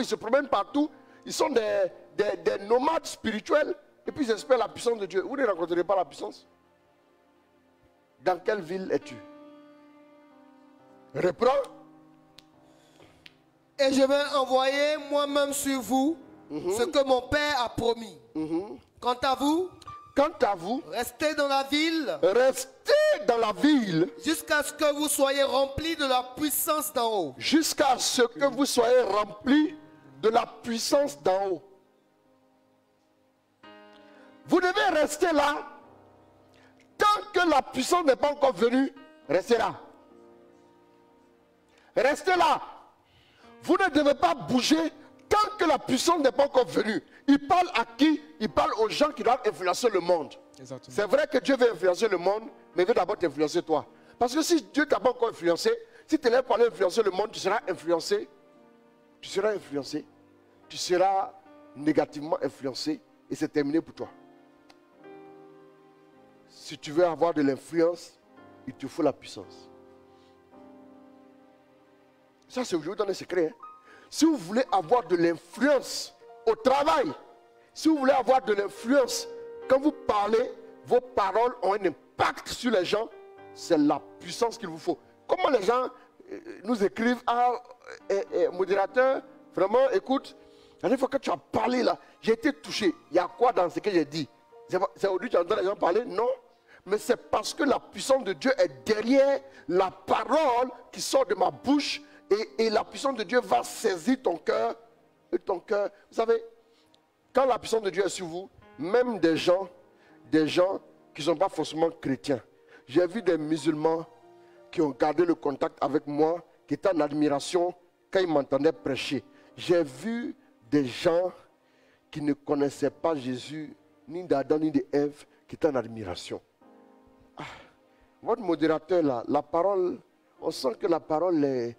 Speaker 1: Ils sont des nomades spirituels. Et puis ils espèrent la puissance de Dieu. Vous ne rencontrerez pas la puissance. Dans quelle ville es-tu? Reprends.
Speaker 5: Et je vais envoyer moi-même sur vous ce que mon Père a promis. Quant à vous, restez dans la ville.
Speaker 1: Restez dans la ville.
Speaker 5: Jusqu'à ce que vous soyez remplis de la puissance d'en haut.
Speaker 1: Jusqu'à ce que vous soyez remplis de la puissance d'en haut. Vous devez rester là. Tant que la puissance n'est pas encore venue, restez là. Restez là. Vous ne devez pas bouger tant que la puissance n'est pas encore venue. Il parle à qui? Il parle aux gens qui doivent influencer le monde. C'est vrai que Dieu veut influencer le monde, mais il veut d'abord t'influencer toi. Parce que si Dieu t'a pas encore influencé, si tu es là pour aller influencer le monde, tu seras influencé. Tu seras influencé. Tu seras négativement influencé et c'est terminé pour toi. Si tu veux avoir de l'influence, il te faut la puissance. Ça, c'est aujourd'hui dans les secrets. Hein. Si vous voulez avoir de l'influence au travail, si vous voulez avoir de l'influence, quand vous parlez, vos paroles ont un impact sur les gens, c'est la puissance qu'il vous faut. Comment les gens nous écrivent, modérateur, vraiment, écoute, la dernière fois que tu as parlé là, j'ai été touché. Il y a quoi dans ce que j'ai dit? C'est aujourd'hui que tu entends les gens parler? Non. Mais c'est parce que la puissance de Dieu est derrière la parole qui sort de ma bouche. Et la puissance de Dieu va saisir ton cœur. Et ton cœur. Vous savez, quand la puissance de Dieu est sur vous, même des gens qui ne sont pas forcément chrétiens. J'ai vu des musulmans qui ont gardé le contact avec moi, qui étaient en admiration quand ils m'entendaient prêcher. J'ai vu des gens qui ne connaissaient pas Jésus, ni d'Adam, ni d'Ève, qui étaient en admiration. votre modérateur là, la parole, on sent que la parole est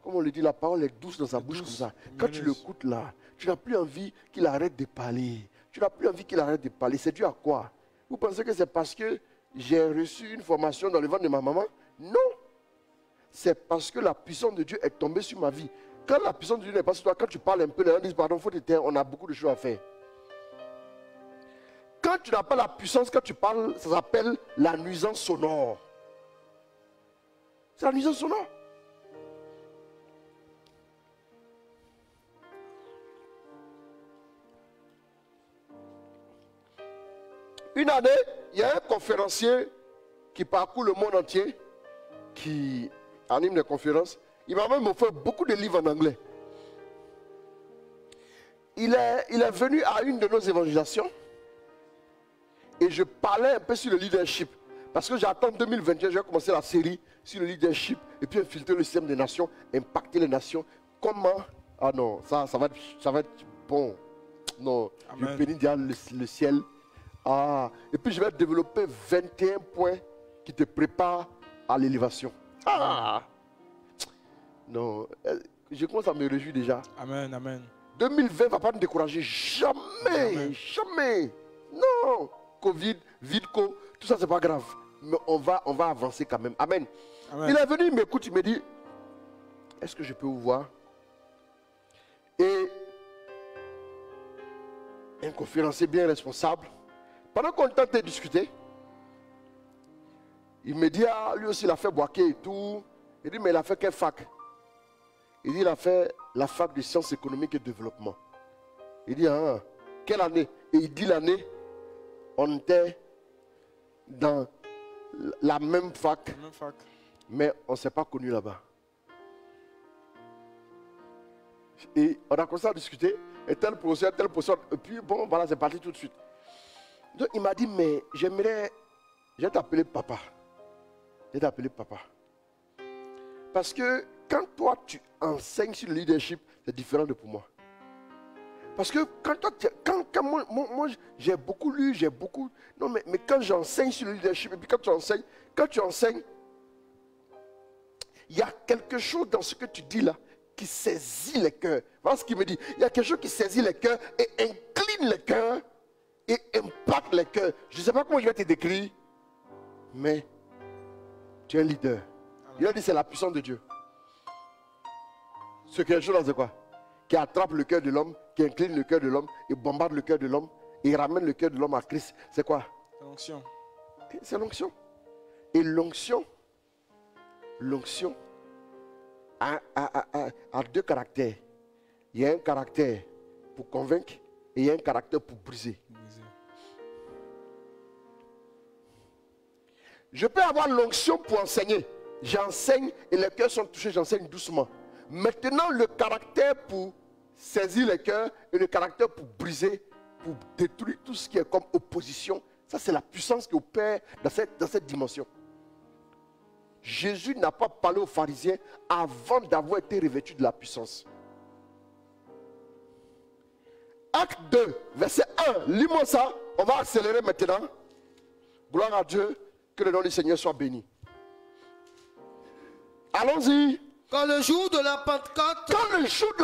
Speaker 1: comme on le dit, la parole est douce dans sa bouche comme ça. Quand tu l'écoutes là, tu n'as plus envie qu'il arrête de parler. Tu n'as plus envie qu'il arrête de parler. C'est dû à quoi? Vous pensez que c'est parce que j'ai reçu une formation dans le ventre de ma maman? Non. C'est parce que la puissance de Dieu est tombée sur ma vie. Quand la puissance de Dieu n'est pas sur toi, quand tu parles un peu, les gens disent pardon, faut te taire, on a beaucoup de choses à faire. Quand tu n'as pas la puissance, quand tu parles, ça s'appelle la nuisance sonore. C'est la nuisance sonore. Une année, il y a un conférencier qui parcourt le monde entier, qui anime des conférences. Il m'a même offert beaucoup de livres en anglais. Il est venu à une de nos évangélisations et je parlais un peu sur le leadership. Parce que j'attends 2021, je vais commencer la série sur le leadership et puis infiltrer le système des nations, impacter les nations. Comment? Ah non, ça va être bon. Non, je bénis déjà le ciel. Ah, et puis je vais développer 21 points qui te préparent à l'élévation. Ah! Non, je commence à me réjouir déjà.
Speaker 4: Amen, amen.
Speaker 1: 2020 ne va pas nous décourager. Jamais,
Speaker 4: Amen.
Speaker 1: jamais. Non. Covid, Vidco, tout ça, c'est pas grave. Mais on va avancer quand même. Amen.
Speaker 4: Amen.
Speaker 1: Il est venu, il m'écoute, il me dit, est-ce que je peux vous voir? Et un conférencier bien responsable, pendant qu'on tentait de discuter, il me dit, ah, lui aussi il a fait Boaké et tout. Il dit, mais il a fait quelle fac? Il dit, il a fait la fac de sciences économiques et développement. Il dit, ah, quelle année? Et il dit l'année, on était dans la même fac, mais on ne s'est pas connus là-bas. Et on a commencé à discuter, et tel professeur, et puis bon, voilà, c'est parti tout de suite. Donc il m'a dit, mais je vais t'appeler papa. Je vais t'appeler papa. Parce que quand toi tu enseignes sur le leadership, c'est différent de pour moi. Parce que quand moi j'ai beaucoup lu, non mais quand j'enseigne sur le leadership, et puis quand tu enseignes, il y a quelque chose dans ce que tu dis là qui saisit les cœurs. Voilà ce qu'il me dit. Il y a quelque chose qui saisit les cœurs et incline les cœurs et impacte les cœurs. Je ne sais pas comment je vais te décrire, mais tu es un leader. Il a dit c'est la puissance de Dieu. Ce quelque chose là, c'est quoi? Qui attrape le cœur de l'homme, qui incline le cœur de l'homme et bombarde le cœur de l'homme et ramène le cœur de l'homme à Christ. C'est quoi?
Speaker 4: L'onction.
Speaker 1: C'est l'onction. Et l'onction a deux caractères. Il y a un caractère pour convaincre et il y a un caractère pour briser. Je peux avoir l'onction pour enseigner. J'enseigne et les cœurs sont touchés, j'enseigne doucement. Maintenant, le caractère pour saisir les cœurs et le caractère pour briser, pour détruire tout ce qui est comme opposition, ça c'est la puissance qui opère dans cette dimension. Jésus n'a pas parlé aux pharisiens avant d'avoir été revêtu de la puissance. Acte 2, verset 1, lis-moi ça, on va accélérer maintenant. Gloire à Dieu, que le nom du Seigneur soit béni. Allons-y.
Speaker 5: Quand le jour de la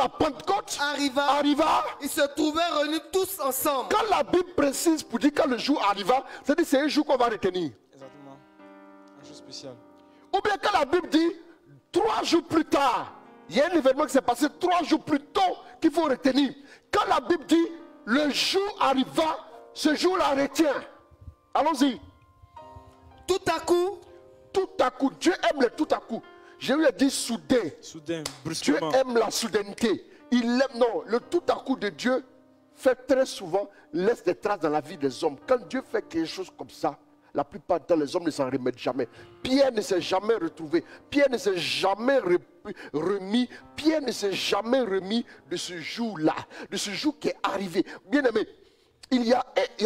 Speaker 5: Pentecôte arriva, ils se trouvaient réunis tous ensemble.
Speaker 1: Quand la Bible précise pour dire quand le jour arriva, c'est-à-dire c'est un jour qu'on va retenir.
Speaker 4: Exactement. Un jour spécial.
Speaker 1: Ou bien quand la Bible dit 3 jours plus tard, il y a un événement qui s'est passé 3 jours plus tôt qu'il faut retenir. Quand la Bible dit le jour arriva, ce jour-là retient. Allons-y.
Speaker 5: Tout à coup,
Speaker 1: Dieu aime le tout à coup. Je lui ai dit soudain.
Speaker 4: Soudain,
Speaker 1: Dieu
Speaker 4: brusquement.
Speaker 1: aime la soudaineté. Il aime, non, le tout à coup de Dieu fait très souvent, laisse des traces dans la vie des hommes. Quand Dieu fait quelque chose comme ça, la plupart du temps, les hommes ne s'en remettent jamais. Pierre ne s'est jamais retrouvé. Pierre ne s'est jamais remis. Pierre ne s'est jamais remis de ce jour-là, de ce jour qui est arrivé. Bien aimé, il y a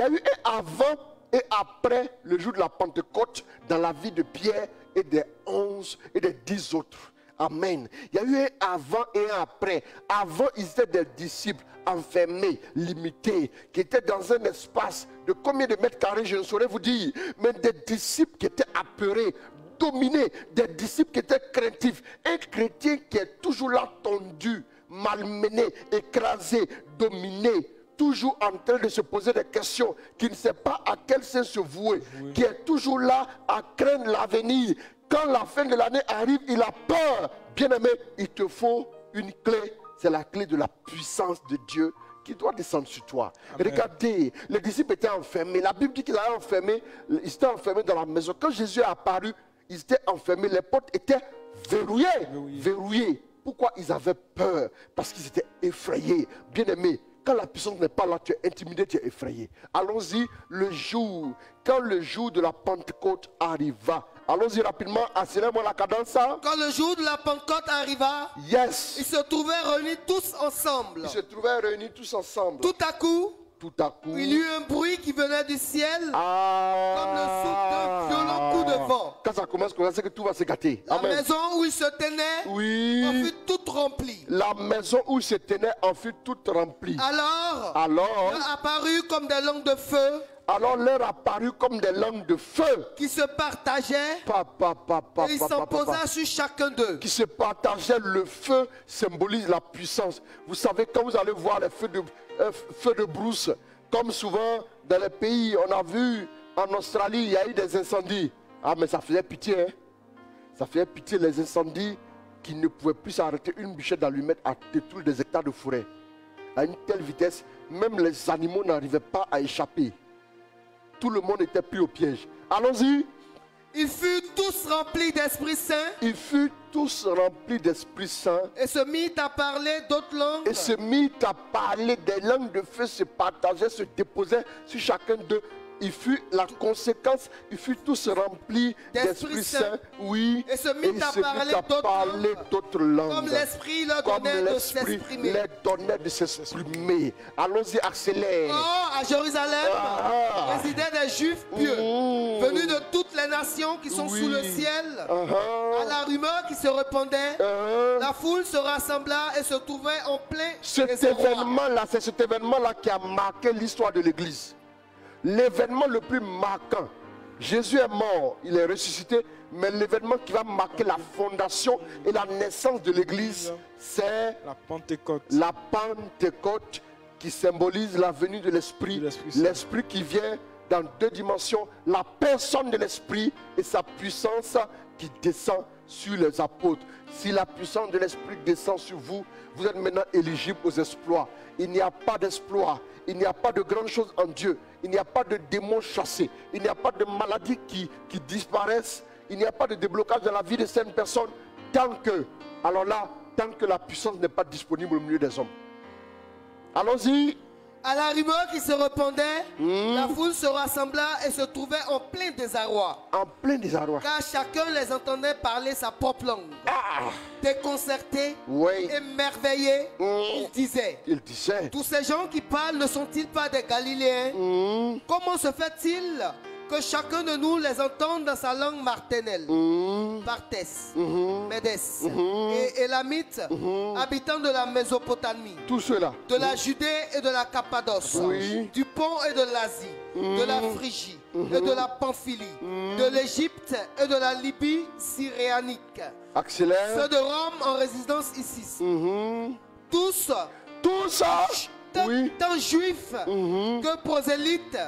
Speaker 1: eu un avant et après le jour de la Pentecôte dans la vie de Pierre et des 11 et des 10 autres. Amen. Il y a eu un avant et un après. Avant, ils étaient des disciples enfermés, limités, qui étaient dans un espace de combien de mètres carrés, je ne saurais vous dire, mais des disciples qui étaient apeurés, dominés, des disciples qui étaient craintifs. Un chrétien qui est toujours là tendu, malmené, écrasé, dominé, toujours en train de se poser des questions, qui ne sait pas à quel sens se vouer, qui est toujours là à craindre l'avenir. Quand la fin de l'année arrive, il a peur. Bien-aimé, il te faut une clé. C'est la clé de la puissance de Dieu qui doit descendre sur toi. Amen. Regardez, les disciples étaient enfermés. La Bible dit qu'ils étaient enfermés dans la maison. Quand Jésus est apparu, ils étaient enfermés. Les portes étaient verrouillées. Pourquoi ils avaient peur? Parce qu'ils étaient effrayés. Bien-aimés, quand la puissance n'est pas là, tu es intimidé, tu es effrayé. Allons-y, quand le jour de la Pentecôte arriva. Allons-y rapidement, accélère-moi la cadence.
Speaker 5: Quand le jour de la Pentecôte arriva,
Speaker 1: yes,
Speaker 5: ils se trouvaient réunis tous ensemble. Tout à coup, il y eut un bruit qui venait du ciel, comme le souffle d'un violent coup de vent.
Speaker 1: Quand ça commence, c'est que tout va se gâter.
Speaker 5: La maison où il se tenait en fut toute remplie.
Speaker 1: La maison où il se tenait en fut toute remplie.
Speaker 5: Alors leur apparut comme des langues de feu.
Speaker 1: Alors leur apparut comme des langues de feu
Speaker 5: qui se partageaient et il s'en posa sur chacun d'eux.
Speaker 1: Qui se partageaient. Le feu symbolise la puissance. Vous savez, quand vous allez voir les feux de brousse, comme souvent dans les pays, on a vu en Australie, il y a eu des incendies. Ah mais ça faisait pitié, hein? Ça faisait pitié, les incendies qui ne pouvaient plus s'arrêter. Une bûchette d'allumettes à détruire des hectares de forêt. À une telle vitesse, même les animaux n'arrivaient pas à échapper. Tout le monde était pris au piège. Allons-y.
Speaker 5: Ils furent tous remplis d'Esprit Saint.
Speaker 1: Ils furent tous remplis d'Esprit Saint.
Speaker 5: Et se mit à parler d'autres langues.
Speaker 1: Et se mit à parler, des langues de feu se partageaient, se déposaient sur chacun d'eux. Il fut la conséquence, ils furent tous remplis d'Esprit Saint. Oui.
Speaker 5: Et se mit à parler d'autres langues. Comme l'Esprit leur donnait de s'exprimer.
Speaker 1: Allons-y, accélère.
Speaker 5: Oh, à Jérusalem résidaient des Juifs pieux, venus de toutes les nations qui sont sous le ciel. À la rumeur qui se répandait, la foule se rassembla et se trouvait en plein.
Speaker 1: Cet événement-là, c'est cet événement-là qui a marqué l'histoire de l'Église. L'événement le plus marquant. Jésus est mort, il est ressuscité, mais l'événement qui va marquer la fondation et la naissance de l'Église, c'est
Speaker 4: la Pentecôte.
Speaker 1: La Pentecôte qui symbolise la venue de l'Esprit. L'Esprit qui vient dans deux dimensions, la personne de l'Esprit et sa puissance qui descend sur les apôtres. Si la puissance de l'Esprit descend sur vous, vous êtes maintenant éligible aux exploits. Il n'y a pas d'exploit. Il n'y a pas de grandes choses en Dieu. Il n'y a pas de démons chassés. Il n'y a pas de maladies qui disparaissent. Il n'y a pas de déblocage dans la vie de certaines personnes tant que la puissance n'est pas disponible au milieu des hommes. Allons-y.
Speaker 5: À la rumeur qui se répandait, la foule se rassembla et se trouvait en plein désarroi.
Speaker 1: En plein désarroi.
Speaker 5: Car chacun les entendait parler sa propre langue. Déconcerté, émerveillé, il disait, tous ces gens qui parlent ne sont-ils pas des Galiléens? Comment se fait-il que chacun de nous les entende dans sa langue maternelle? Partès, Médès et Élamite, habitants de la Mésopotamie,
Speaker 1: tout cela,
Speaker 5: de la Judée et de la Cappadoce, du Pont et de l'Asie, de la Phrygie et de la Pamphylie, de l'Égypte et de la Libye syrianique.
Speaker 1: Accélère.
Speaker 5: Ceux de Rome en résidence ici. Tous tant juifs que prosélytes,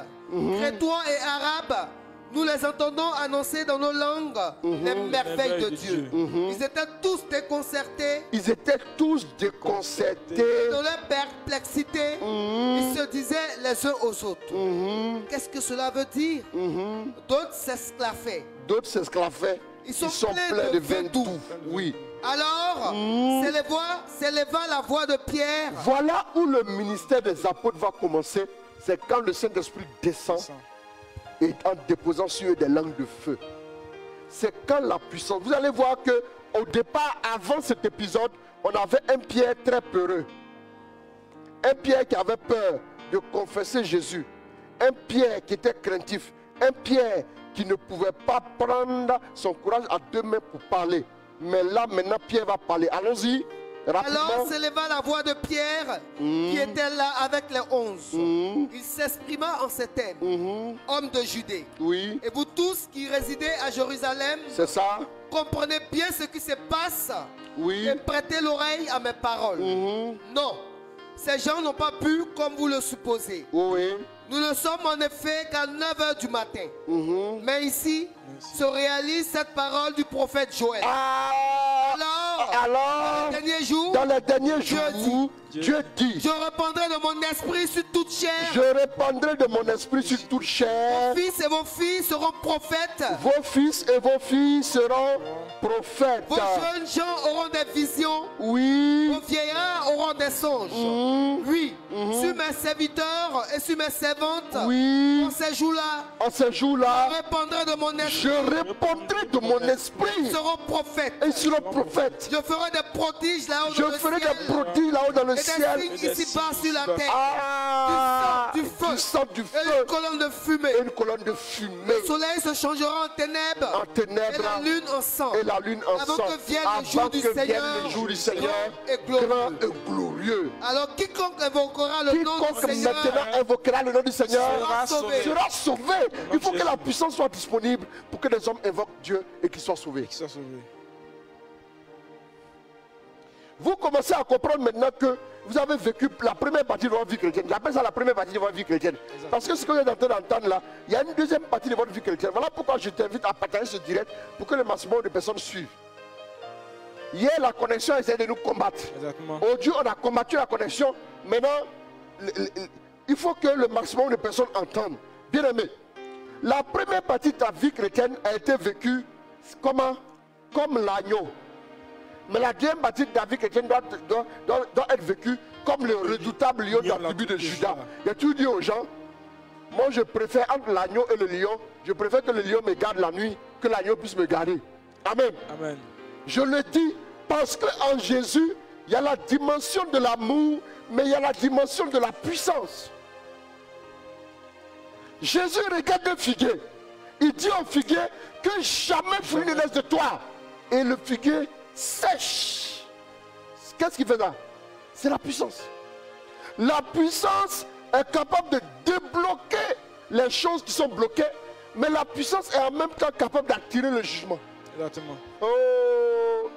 Speaker 5: crétois et arabes, nous les entendons annoncer dans nos langues les merveilles de Dieu. Ils étaient tous déconcertés. Dans leur perplexité, ils se disaient les uns aux autres. Qu'est-ce que cela veut dire? D'autres s'esclaffaient. Ils sont pleins de vin doux.
Speaker 1: Oui.
Speaker 5: Alors, s'éleva la voix de Pierre.
Speaker 1: Voilà où le ministère des apôtres va commencer. C'est quand le Saint-Esprit descend et en déposant sur eux des langues de feu. C'est quand la puissance. Vous allez voir que au départ, avant cet épisode, on avait un Pierre très peureux. Un Pierre qui avait peur de confesser Jésus. Un Pierre qui était craintif. Un Pierre qui ne pouvait pas prendre son courage à deux mains pour parler. Mais là, maintenant, Pierre va parler. Allons-y.
Speaker 5: Alors s'éleva la voix de Pierre, qui était là avec les 11. Il s'exprima en ces thèmes. Hommes de Judée,
Speaker 1: oui.
Speaker 5: Et vous tous qui résidez à Jérusalem,
Speaker 1: c'est ça.
Speaker 5: Comprenez bien ce qui se passe,
Speaker 1: oui.
Speaker 5: Et prêtez l'oreille à mes paroles. Non, ces gens n'ont pas bu comme vous le supposez.
Speaker 1: Oui.
Speaker 5: Nous ne sommes en effet qu'à 9 h du matin. Mais ici se réalise cette parole du prophète Joël. Alors, dans les derniers jours, Dieu dit,
Speaker 1: je répandrai de mon esprit sur toute chair.
Speaker 5: Je répandrai de mon esprit sur toute chair.
Speaker 1: Vos fils et vos filles seront prophètes.
Speaker 5: Vos fils et vos filles seront prophètes.
Speaker 1: Vos jeunes gens auront des visions.
Speaker 5: Oui.
Speaker 1: Vos vieillards auront des songes. Oui. Sur mes serviteurs et sur mes servantes.
Speaker 5: Oui.
Speaker 1: En ces jours-là.
Speaker 5: Je
Speaker 1: répandrai de mon esprit.
Speaker 5: Je répandrai de mon esprit.
Speaker 1: Ils seront prophètes.
Speaker 5: Et seront prophètes.
Speaker 1: Je ferai des prodiges là-haut dans le ciel.
Speaker 5: Je ferai des prodiges là-haut dans le ciel.
Speaker 1: Et des signes ici-bas sur la terre.
Speaker 5: Du sang, du feu.
Speaker 1: Et une colonne de fumée.
Speaker 5: Et une colonne de fumée.
Speaker 1: Le soleil se changera en ténèbres. Et la lune en sang.
Speaker 5: Et la lune en sang.
Speaker 1: Avant que vienne le jour du Seigneur.
Speaker 5: Grand et glorieux.
Speaker 1: Alors quiconque invoquera le nom du Seigneur.
Speaker 5: Maintenant invoquera le nom du Seigneur.
Speaker 1: Sera
Speaker 5: sauvé. Il faut que la puissance soit disponible pour que les hommes invoquent Dieu et qu'ils soient sauvés. Vous commencez à comprendre maintenant que vous avez vécu la première partie de votre vie chrétienne. J'appelle ça la première partie de votre vie chrétienne. Parce que ce que vous êtes en train d'entendre là, il y a une deuxième partie de votre vie chrétienne. Voilà pourquoi je t'invite à partager ce direct pour que le maximum de personnes suivent. Hier, la connexion essaie de nous combattre. Aujourd'hui, on a combattu la connexion. Maintenant, il faut que le maximum de personnes entendent. Bien aimé, la première partie de ta vie chrétienne a été vécue comment? Comme l'agneau. Mais la deuxième partie de ta vie chrétienne doit être vécue comme le redoutable lion de la tribu de Juda. Il a toujours dit aux gens, moi je préfère entre l'agneau et le lion, je préfère que le lion me garde la nuit, que l'agneau puisse me garder. Amen.
Speaker 4: Amen.
Speaker 5: Je le dis parce qu'en Jésus, il y a la dimension de l'amour, mais il y a la dimension de la puissance. Jésus regarde le figuier. Il dit au figuier que jamais fruit ne naisse de toi. Et le figuier sèche. Qu'est-ce qui fait ça? C'est la puissance. La puissance est capable de débloquer les choses qui sont bloquées, mais la puissance est en même temps capable d'attirer le jugement.
Speaker 4: Exactement.
Speaker 5: Oh.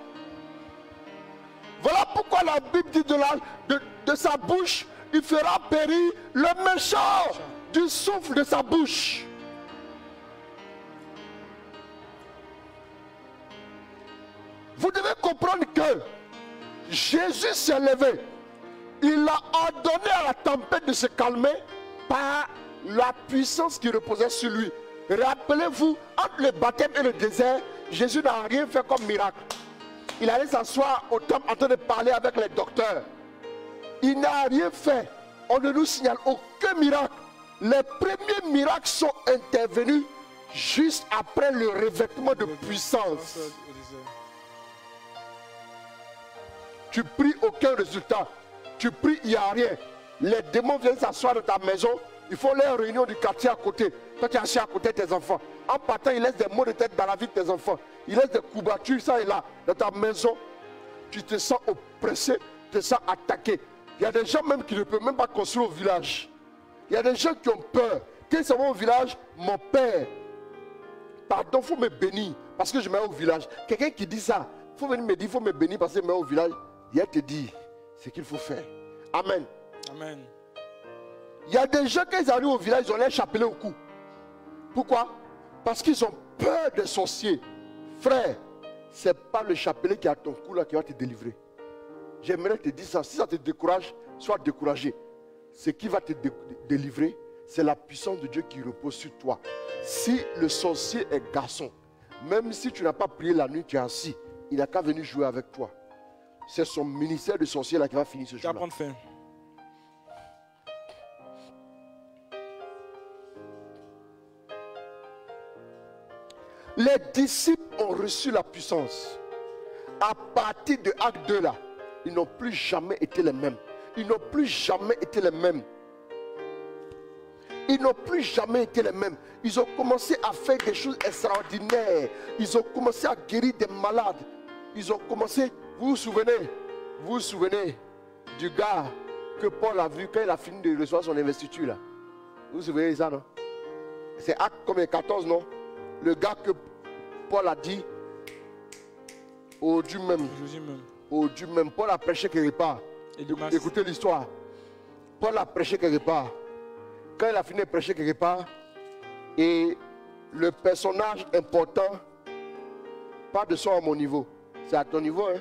Speaker 5: Voilà pourquoi la Bible dit de sa bouche, il fera périr le méchant du souffle de sa bouche. Vous devez comprendre que Jésus s'est levé. Il a ordonné à la tempête de se calmer par la puissance qui reposait sur lui. Rappelez-vous, entre le baptême et le désert, Jésus n'a rien fait comme miracle. Il allait s'asseoir au temple en train de parler avec les docteurs. Il n'a rien fait. On ne nous signale aucun miracle. Les premiers miracles sont intervenus juste après le revêtement de puissance. Tu pries, aucun résultat. Tu pries, il n'y a rien. Les démons viennent s'asseoir dans ta maison. Il faut les réunions du quartier à côté. Toi, tu es assis à côté de tes enfants. En partant, il laisse des maux de tête dans la vie de tes enfants. Il laisse des couvertures, ça et là, dans ta maison. Tu te sens oppressé, tu te sens attaqué. Il y a des gens même qui ne peuvent même pas construire au village. Il y a des gens qui ont peur. Quand ils sont au village, mon père, pardon, il faut me bénir parce que je mets au village. Quelqu'un qui dit ça, il faut venir me dire, il faut me bénir parce que je mets au village. Il te dit ce qu'il faut faire. Amen.
Speaker 4: Amen.
Speaker 5: Il y a des gens, quand ils arrivent au village, ils ont les chapelets au cou. Pourquoi? Parce qu'ils ont peur des sorciers. Frère, ce n'est pas le chapelet qui est à ton cou là qui va te délivrer. J'aimerais te dire ça. Si ça te décourage, sois découragé. Ce qui va te délivrer, c'est la puissance de Dieu qui repose sur toi. Si le sorcier est garçon, même si tu n'as pas prié la nuit, tu es assis, il n'a qu'à venir jouer avec toi. C'est son ministère de sorcier là qui va finir ce jour-là. Les disciples ont reçu la puissance. À partir de Acte 2 là, ils n'ont plus jamais été les mêmes. Ils n'ont plus jamais été les mêmes. Ils n'ont plus jamais été les mêmes. Ils ont commencé à faire des choses extraordinaires. Ils ont commencé à guérir des malades.
Speaker 1: ils ont commencé. Vous vous souvenez du gars que Paul a vu quand il a fini de recevoir son investiture là. Vous vous souvenez de ça, non? C'est acte combien? 14, non? Le gars que Paul a dit au Dieu même. Au Dieu même. Paul a prêché quelque part. Écoutez l'histoire. Paul a prêché quelque part. Quand il a fini de prêcher quelque part, et le personnage important, pas de son à mon niveau, c'est à ton niveau, hein?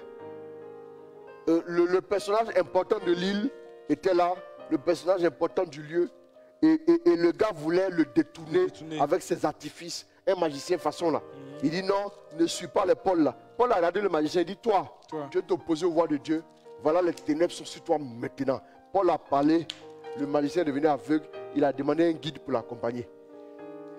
Speaker 1: Le personnage important de l'île était là, le personnage important du lieu, et le gars voulait le détourner avec ses artifices, un magicien façon là. Il dit non, ne suis pas le Paul là. Paul a regardé le magicien, il dit toi. Tu es opposé aux voix de Dieu, voilà les ténèbres sont sur toi maintenant. Paul a parlé, le magicien est devenu aveugle, il a demandé un guide pour l'accompagner.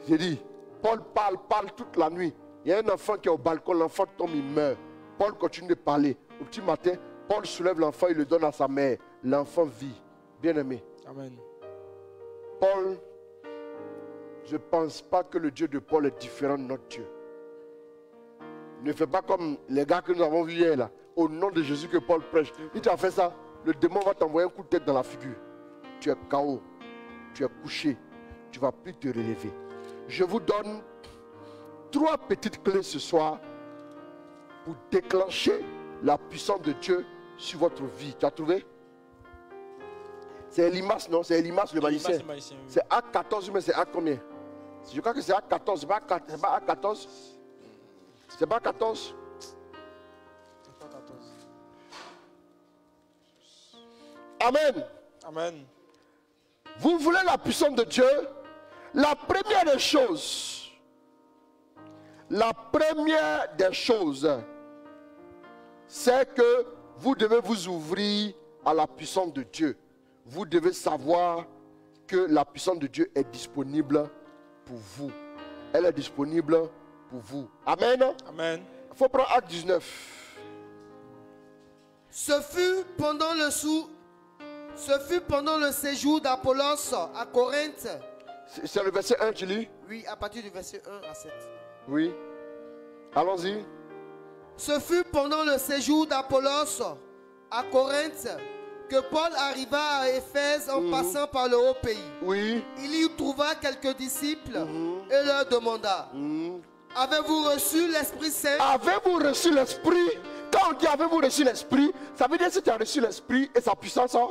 Speaker 1: J'ai dit, Paul parle toute la nuit. Il y a un enfant qui est au balcon, l'enfant tombe, il meurt. Paul continue de parler. Au petit matin, Paul soulève l'enfant, il le donne à sa mère. L'enfant vit. Bien-aimé.
Speaker 4: Amen.
Speaker 1: Paul, je ne pense pas que le Dieu de Paul est différent de notre Dieu. Ne fais pas comme les gars que nous avons vus hier là. Au nom de Jésus que Paul prêche. Si tu as fait ça, le démon va t'envoyer un coup de tête dans la figure. Tu es KO. Tu es couché. Tu ne vas plus te relever. Je vous donne 3 petites clés ce soir pour déclencher la puissance de Dieu sur votre vie. Tu as trouvé? C'est Elimas, non? C'est Elimas le magicien. C'est acte 14, mais c'est acte combien? Je crois que c'est acte 14. C'est pas acte 14? C'est pas 14?
Speaker 4: C'est pas 14.
Speaker 1: Amen.
Speaker 4: Amen.
Speaker 1: Vous voulez la puissance de Dieu? La première des choses, c'est que vous devez vous ouvrir à la puissance de Dieu. Vous devez savoir que la puissance de Dieu est disponible pour vous. Elle est disponible pour vous. Amen.
Speaker 4: Amen.
Speaker 1: Il faut prendre acte 19.
Speaker 5: Ce fut pendant le séjour d'Apollos à Corinthe.
Speaker 1: C'est le verset 1, tu lis?
Speaker 5: Oui, à partir du verset 1 à 7.
Speaker 1: Oui. Allons-y.
Speaker 5: Ce fut pendant le séjour d'Apollos à Corinthe que Paul arriva à Éphèse en passant par le haut pays.
Speaker 1: Oui.
Speaker 5: Il y trouva quelques disciples et leur demanda, avez-vous reçu l'Esprit Saint?
Speaker 1: Avez-vous reçu l'Esprit? Quand on dit avez-vous reçu l'Esprit, ça veut dire que tu as reçu l'Esprit et sa puissance. Hein?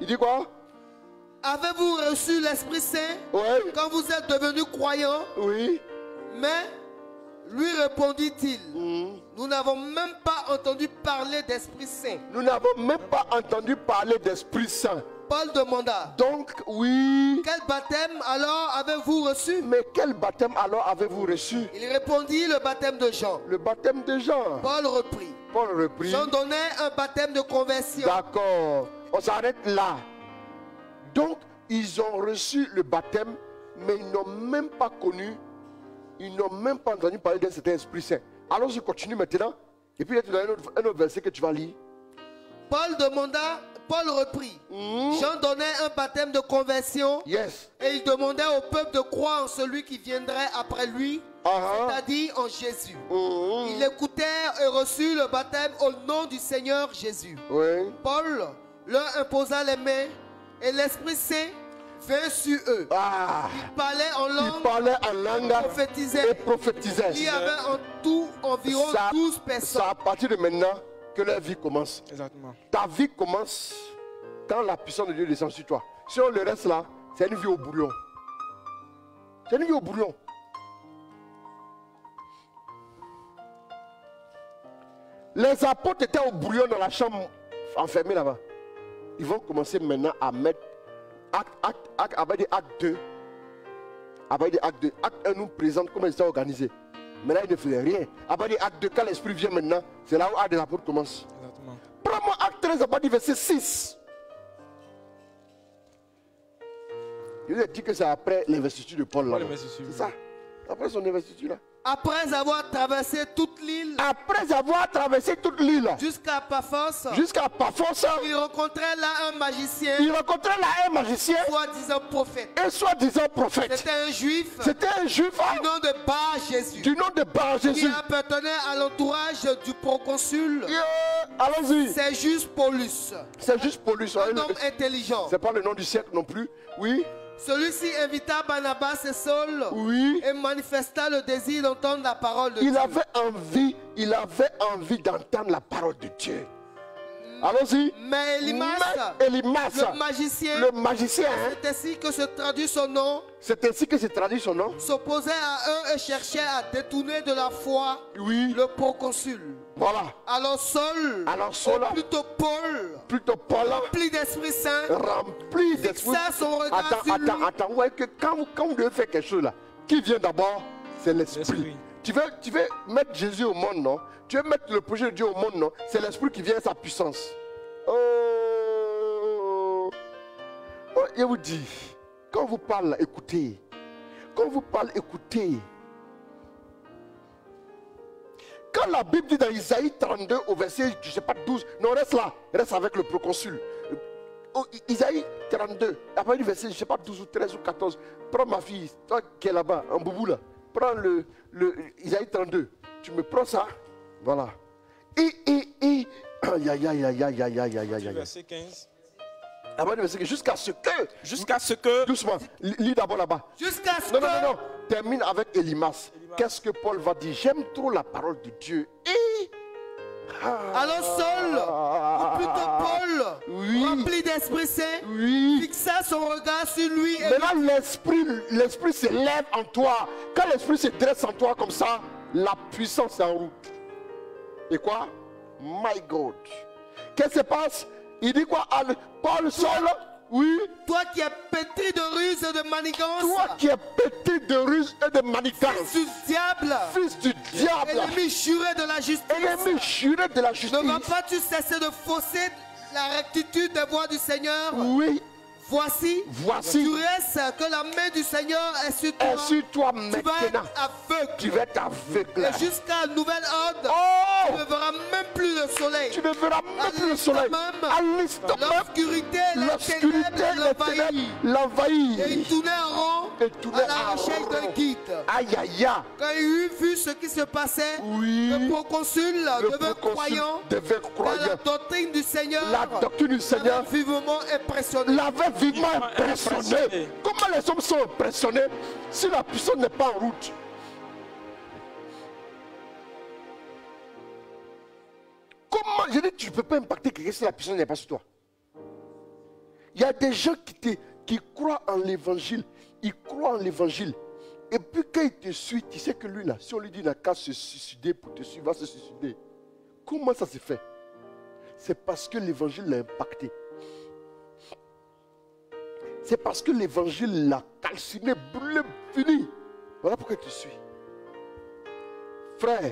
Speaker 1: Il dit quoi?
Speaker 5: Avez-vous reçu l'Esprit Saint quand vous êtes devenus croyants?
Speaker 1: Oui.
Speaker 5: Mais lui répondit-il, nous n'avons même pas entendu parler d'Esprit Saint.
Speaker 1: Nous n'avons même pas entendu parler d'Esprit Saint.
Speaker 5: Paul demanda,
Speaker 1: donc oui.
Speaker 5: Quel baptême alors avez-vous reçu?
Speaker 1: Mais quel baptême alors avez-vous reçu?
Speaker 5: Il répondit, le baptême de Jean.
Speaker 1: Le baptême de Jean.
Speaker 5: Paul reprit. Jean donnait un baptême de conversion.
Speaker 1: D'accord. On s'arrête là. Donc, ils ont reçu le baptême, mais ils n'ont même pas connu, ils n'ont même pas entendu parler d'un certain Esprit Saint. Alors, je continue maintenant. Et puis, il y a un autre verset que tu vas lire.
Speaker 5: Paul reprit. Jean donnait un baptême de conversion.
Speaker 1: Yes.
Speaker 5: Et il demandait au peuple de croire en celui qui viendrait après lui, c'est-à-dire en Jésus. Ils écoutèrent et reçurent le baptême au nom du Seigneur Jésus.
Speaker 1: Oui.
Speaker 5: Paul leur imposa les mains et l'Esprit Saint vint sur eux. Ils parlaient en langue.
Speaker 1: Et prophétisaient.
Speaker 5: Il y avait en tout environ 12 personnes.
Speaker 1: C'est à partir de maintenant que leur vie commence.
Speaker 4: Exactement.
Speaker 1: Ta vie commence quand la puissance de Dieu descend sur toi. Si on le reste là, c'est une vie au bouillon. C'est une vie au bouillon. Les apôtres étaient au bouillon dans la chambre enfermée là-bas. Ils vont commencer maintenant à mettre acte 2. Acte 1 nous présente comment ils étaient organisés. Mais là, ils ne faisaient rien. Après acte 2, quand l'Esprit vient maintenant, c'est là où acte des apôtres commence.
Speaker 4: Exactement.
Speaker 1: Prends-moi acte 13, à partir du verset 6. Je vous ai dit que c'est après l'investiture de Paul là.
Speaker 4: C'est
Speaker 1: ça. Après son investiture là.
Speaker 5: Après avoir traversé toute l'île.
Speaker 1: Après avoir traversé toute l'île.
Speaker 5: Jusqu'à Paphos.
Speaker 1: Jusqu'à Paphos.
Speaker 5: Il rencontrait là un magicien.
Speaker 1: Il rencontrait là un magicien.
Speaker 5: Soi-disant prophète.
Speaker 1: Et soi-disant prophète.
Speaker 5: C'était un juif.
Speaker 1: C'était un juif.
Speaker 5: Du nom de Bar Jésus.
Speaker 1: Du nom de Bar Jésus.
Speaker 5: Qui appartenait à l'entourage du proconsul.
Speaker 1: Allons-y.
Speaker 5: C'est juste Paulus.
Speaker 1: C'est juste Paulus.
Speaker 5: Un homme intelligent.
Speaker 1: C'est pas le nom du siècle non plus. Oui.
Speaker 5: Celui-ci invita Barnabas et Saul.
Speaker 1: Oui.
Speaker 5: Et manifesta le désir d'entendre la parole de Dieu.
Speaker 1: Il avait envie d'entendre la parole de Dieu. Allons-y.
Speaker 5: Mais Elimas, le magicien, c'est ainsi que se traduit son nom.
Speaker 1: C'est ainsi que se traduit son nom.
Speaker 5: S'opposait à eux et cherchait à détourner de la foi le proconsul.
Speaker 1: Voilà.
Speaker 5: Alors Saul, plutôt Paul, rempli d'Esprit Saint, fixa son regard sur lui.
Speaker 1: Attends, ouais, que quand vous devez faire quelque chose là, qui vient d'abord, c'est l'Esprit. Tu veux mettre Jésus au monde, non? Tu veux mettre le projet de Dieu au monde, non? C'est l'Esprit qui vient, sa puissance. Oh, je vous dis, quand vous parlez, écoutez. Quand vous parlez, écoutez. Quand la Bible dit dans Isaïe 32 au verset, je ne sais pas, 12, non, reste là, reste avec le proconsul. Isaïe 32, après le verset, je ne sais pas, 12 ou 13 ou 14, prends ma fille, toi qui es là-bas, en boubou là, prends le Isaïe 32, tu me prends ça, voilà. Aïe,
Speaker 4: verset 15.
Speaker 1: Après le verset, jusqu'à ce que, doucement, lis d'abord là-bas.
Speaker 5: Jusqu'à ce
Speaker 1: que, non, termine avec Elimas. Qu'est-ce que Paul va dire? J'aime trop la parole de Dieu.
Speaker 5: Alors Saul, ou plutôt Paul, rempli d'Esprit Saint, fixa son regard sur lui.
Speaker 1: Maintenant l'esprit se lève en toi. Quand l'esprit se dresse en toi comme ça, la puissance est en route. Et quoi? My God. Qu'est-ce qui se passe? Il dit quoi? Paul, Saul, oui.
Speaker 5: Toi qui es pétri de ruse et de manigance.
Speaker 1: Toi qui es pétri de ruse et de manigance.
Speaker 5: Fils du diable.
Speaker 1: Fils du diable.
Speaker 5: Ennemi juré de la justice.
Speaker 1: Ennemi juré de la justice.
Speaker 5: Ne vas-tu cesser de fausser la rectitude des voies du Seigneur?
Speaker 1: Oui.
Speaker 5: Voici. Tu restes que la main du Seigneur est sur toi.
Speaker 1: Est sur toi maintenant.
Speaker 5: Tu vas être aveugle. Et jusqu'à nouvel ordre, tu ne verras même plus le soleil.
Speaker 1: Tu ne verras même plus le soleil. À l'instant même,
Speaker 5: l'obscurité, les ténèbres
Speaker 1: l'envahit.
Speaker 5: Et il tournait en rond à la recherche d'un guide.
Speaker 1: Aïe, aïe, aïe.
Speaker 5: Quand il eut vu ce qui se passait, le proconsul devint croyant. La doctrine du Seigneur. Vivement impressionné.
Speaker 1: Vivement impressionné. Comment les hommes sont impressionnés si la puissance n'est pas en route? Comment? Je dis, tu ne peux pas impacter quelqu'un si la puissance n'est pas sur toi. Il y a des gens qui croient en l'évangile. Ils croient en l'évangile. Et puis quand il te suit, tu sais que lui là, si on lui dit il n'a qu'à se suicider pour te suivre, il va se suicider. Comment ça se fait? C'est parce que l'évangile l'a impacté. C'est parce que l'évangile l'a calciné, brûlé, fini. Voilà pourquoi tu suis. Frère,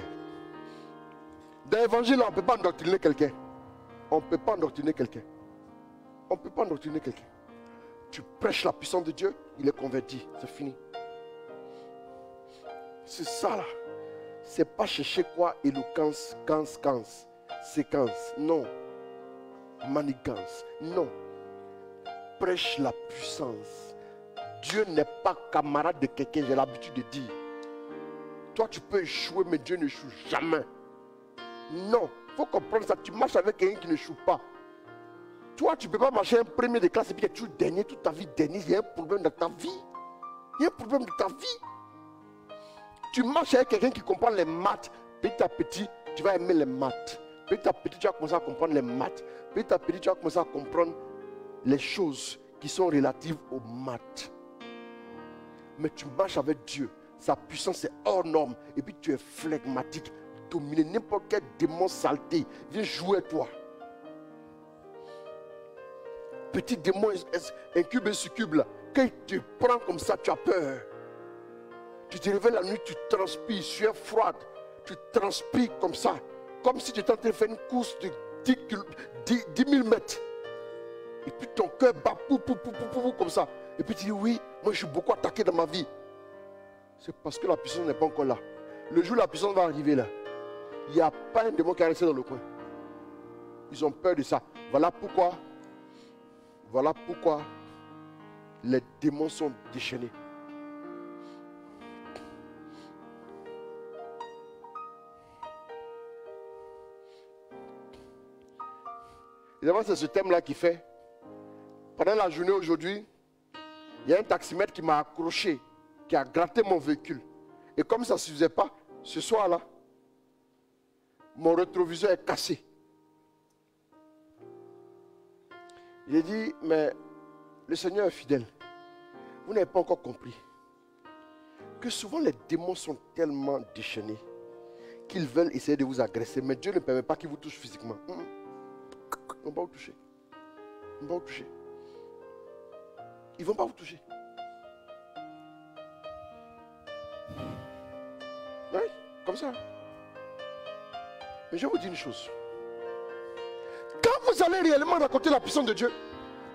Speaker 1: dans l'évangile, on ne peut pas endoctriner quelqu'un. On ne peut pas endoctriner quelqu'un. On ne peut pas endoctriner quelqu'un. Tu prêches la puissance de Dieu, il est converti. C'est fini. C'est ça là. C'est pas chercher quoi? Éloquence, séquence. Non. Manigance. Non. Prêche la puissance. Dieu n'est pas camarade de quelqu'un, j'ai l'habitude de dire. Toi tu peux échouer, mais Dieu n'échoue jamais. Non, il faut comprendre ça. Tu marches avec quelqu'un qui n'échoue pas. Toi tu ne peux pas marcher un premier de classe et puis tu es dernier toute ta vie. Dernier, il y a un problème dans ta vie. Il y a un problème dans ta vie. Tu marches avec quelqu'un qui comprend les maths. Petit à petit, tu vas aimer les maths. Petit à petit, tu vas commencer à comprendre les maths. Petit à petit, tu vas commencer à comprendre les choses qui sont relatives aux maths. Mais tu marches avec Dieu, sa puissance est hors norme, et puis tu es flegmatique, dominé. N'importe quel démon saleté vient jouer à toi. Petit démon incube et succube là, quand il te prend comme ça, tu as peur. Tu te réveilles la nuit, tu transpires, tu es froide, tu transpires comme ça, comme si tu étais en train de faire une course de 10 000 mètres. Et puis ton cœur bat comme ça. Et puis tu dis oui, moi je suis beaucoup attaqué dans ma vie. C'est parce que la puissance n'est pas encore là. Le jour où la puissance va arriver là, il n'y a pas un démon qui est resté dans le coin. Ils ont peur de ça. Voilà pourquoi les démons sont déchaînés. Évidemment, c'est ce thème-là qui fait. Pendant la journée aujourd'hui, il y a un taximètre qui m'a accroché, qui a gratté mon véhicule. Et comme ça ne suffisait pas, ce soir-là, mon rétroviseur est cassé. Il a dit, mais le Seigneur est fidèle. Vous n'avez pas encore compris que souvent les démons sont tellement déchaînés qu'ils veulent essayer de vous agresser, mais Dieu ne permet pas qu'ils vous touchent physiquement. Ils ne vont pas vous toucher. Ils ne vont pas vous toucher. Ils ne vont pas vous toucher. Oui, comme ça. Mais je vais vous dire une chose. Quand vous allez réellement raconter la puissance de Dieu,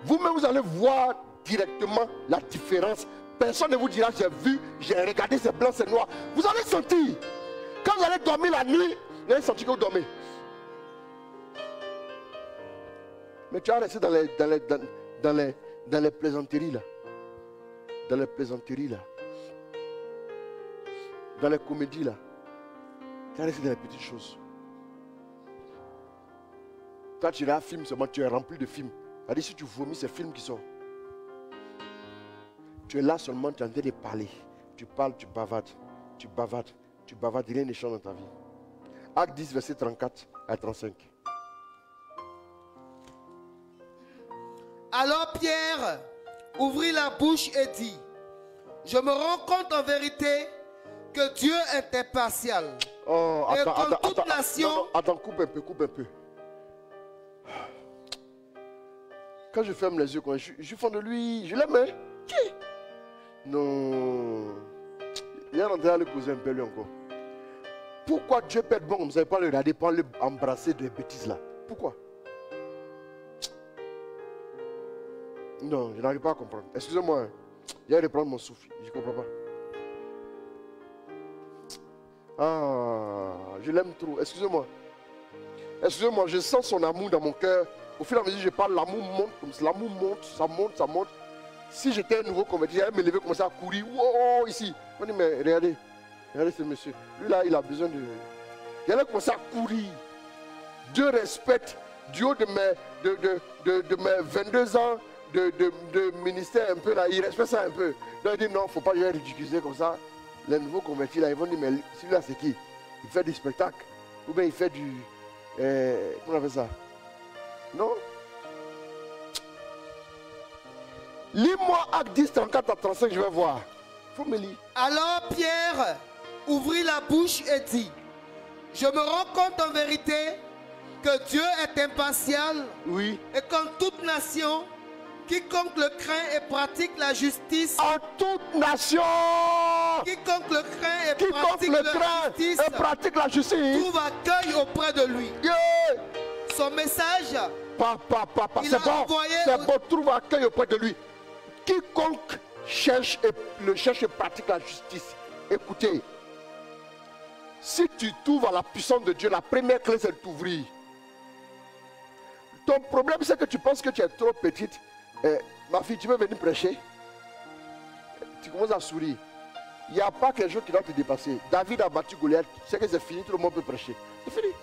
Speaker 1: vous-même vous allez voir directement la différence. Personne ne vous dira j'ai vu, j'ai regardé, c'est blanc, c'est noir. Vous allez sentir. Quand vous allez dormir la nuit, vous allez sentir que vous dormez. Mais tu vas rester dans les plaisanteries là. Dans les plaisanteries là. Dans les comédies là. Tu vas rester dans les petites choses. Toi tu regardes un film seulement, tu es rempli de films. C'est-à-dire si tu vomis, c'est film qui sort. Tu es là seulement, tu es en train de parler. Tu parles, tu bavardes. Tu bavardes. Tu bavardes, rien ne change dans ta vie. Acte 10, verset 34 à 35.
Speaker 5: Alors Pierre ouvrit la bouche et dit, je me rends compte en vérité que Dieu est impartial.
Speaker 1: Oh, attends, coupe un peu. Quand je ferme les yeux, quand je suis fan de lui, je l'aime, hein? Qui? Non. Il est rentré à le poser un peu lui encore. Pourquoi Dieu peut être bon comme ça, pas le regarder, pas l'embrasser de bêtises là? Pourquoi? Non, je n'arrive pas à comprendre. Excusez-moi, hein. Je vais reprendre mon souffle. Je ne comprends pas. Ah, je l'aime trop. Excusez-moi. Excusez-moi, je sens son amour dans mon cœur. Au fur et à mesure que je parle, l'amour monte comme ça. L'amour monte, ça monte. Si j'étais un nouveau converti, j'allais me lever, commencer à courir. Wow, ici. On dit, mais regardez ce monsieur. Lui là, il a besoin de... J'allais commencer à courir. Dieu respecte, du haut de mes 22 ans de ministère un peu là, il respecte ça un peu. Donc il dit non, il ne faut pas le ridiculiser comme ça. Les nouveaux convertis là, ils vont dire, mais celui-là c'est qui? Il fait du spectacle. Ou bien il fait du... comment on appelle ça? Non? Lis-moi Acte 10, 34 à 35, je vais voir. Il faut me lire.
Speaker 5: Alors Pierre ouvrit la bouche et dit, je me rends compte en vérité que Dieu est impartial.
Speaker 1: Oui.
Speaker 5: Et qu'en toute nation, quiconque le craint et pratique la justice.
Speaker 1: En toute nation.
Speaker 5: Quiconque le craint et pratique la justice. Trouve accueil auprès de lui.
Speaker 1: Yeah.
Speaker 5: Son message.
Speaker 1: Papa, c'est bon, trouve accueil auprès de lui. Quiconque cherche et pratique la justice. Écoutez, si tu trouves à la puissance de Dieu, la première clé c'est de t'ouvrir. Ton problème c'est que tu penses que tu es trop petite. Ma fille, tu veux venir prêcher? Tu commences à sourire. Il n'y a pas quelque chose qui doit te dépasser. David a battu Goliath, tu sais que c'est fini, tout le monde peut prêcher. C'est fini.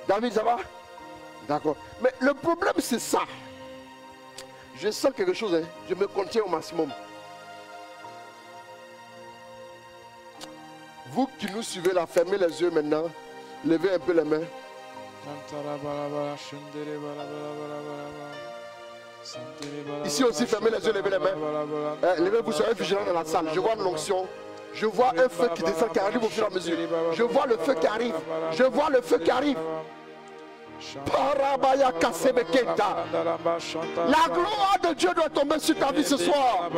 Speaker 1: David, ça va? D'accord. Mais le problème c'est ça. Je sens quelque chose, hein. Je me contiens au maximum. Vous qui nous suivez là, fermez les yeux maintenant. Levez un peu les mains. Ici aussi, fermez les yeux, levez les mains. Levez-vous, soyez vigilants dans la salle. Je vois l'onction. Je vois un feu qui descend, qui arrive au fur et à mesure. Je vois le feu qui arrive. Je vois le feu qui arrive. Parabaya Kasebeketa. La gloire de Dieu doit tomber sur ta vie ce soir.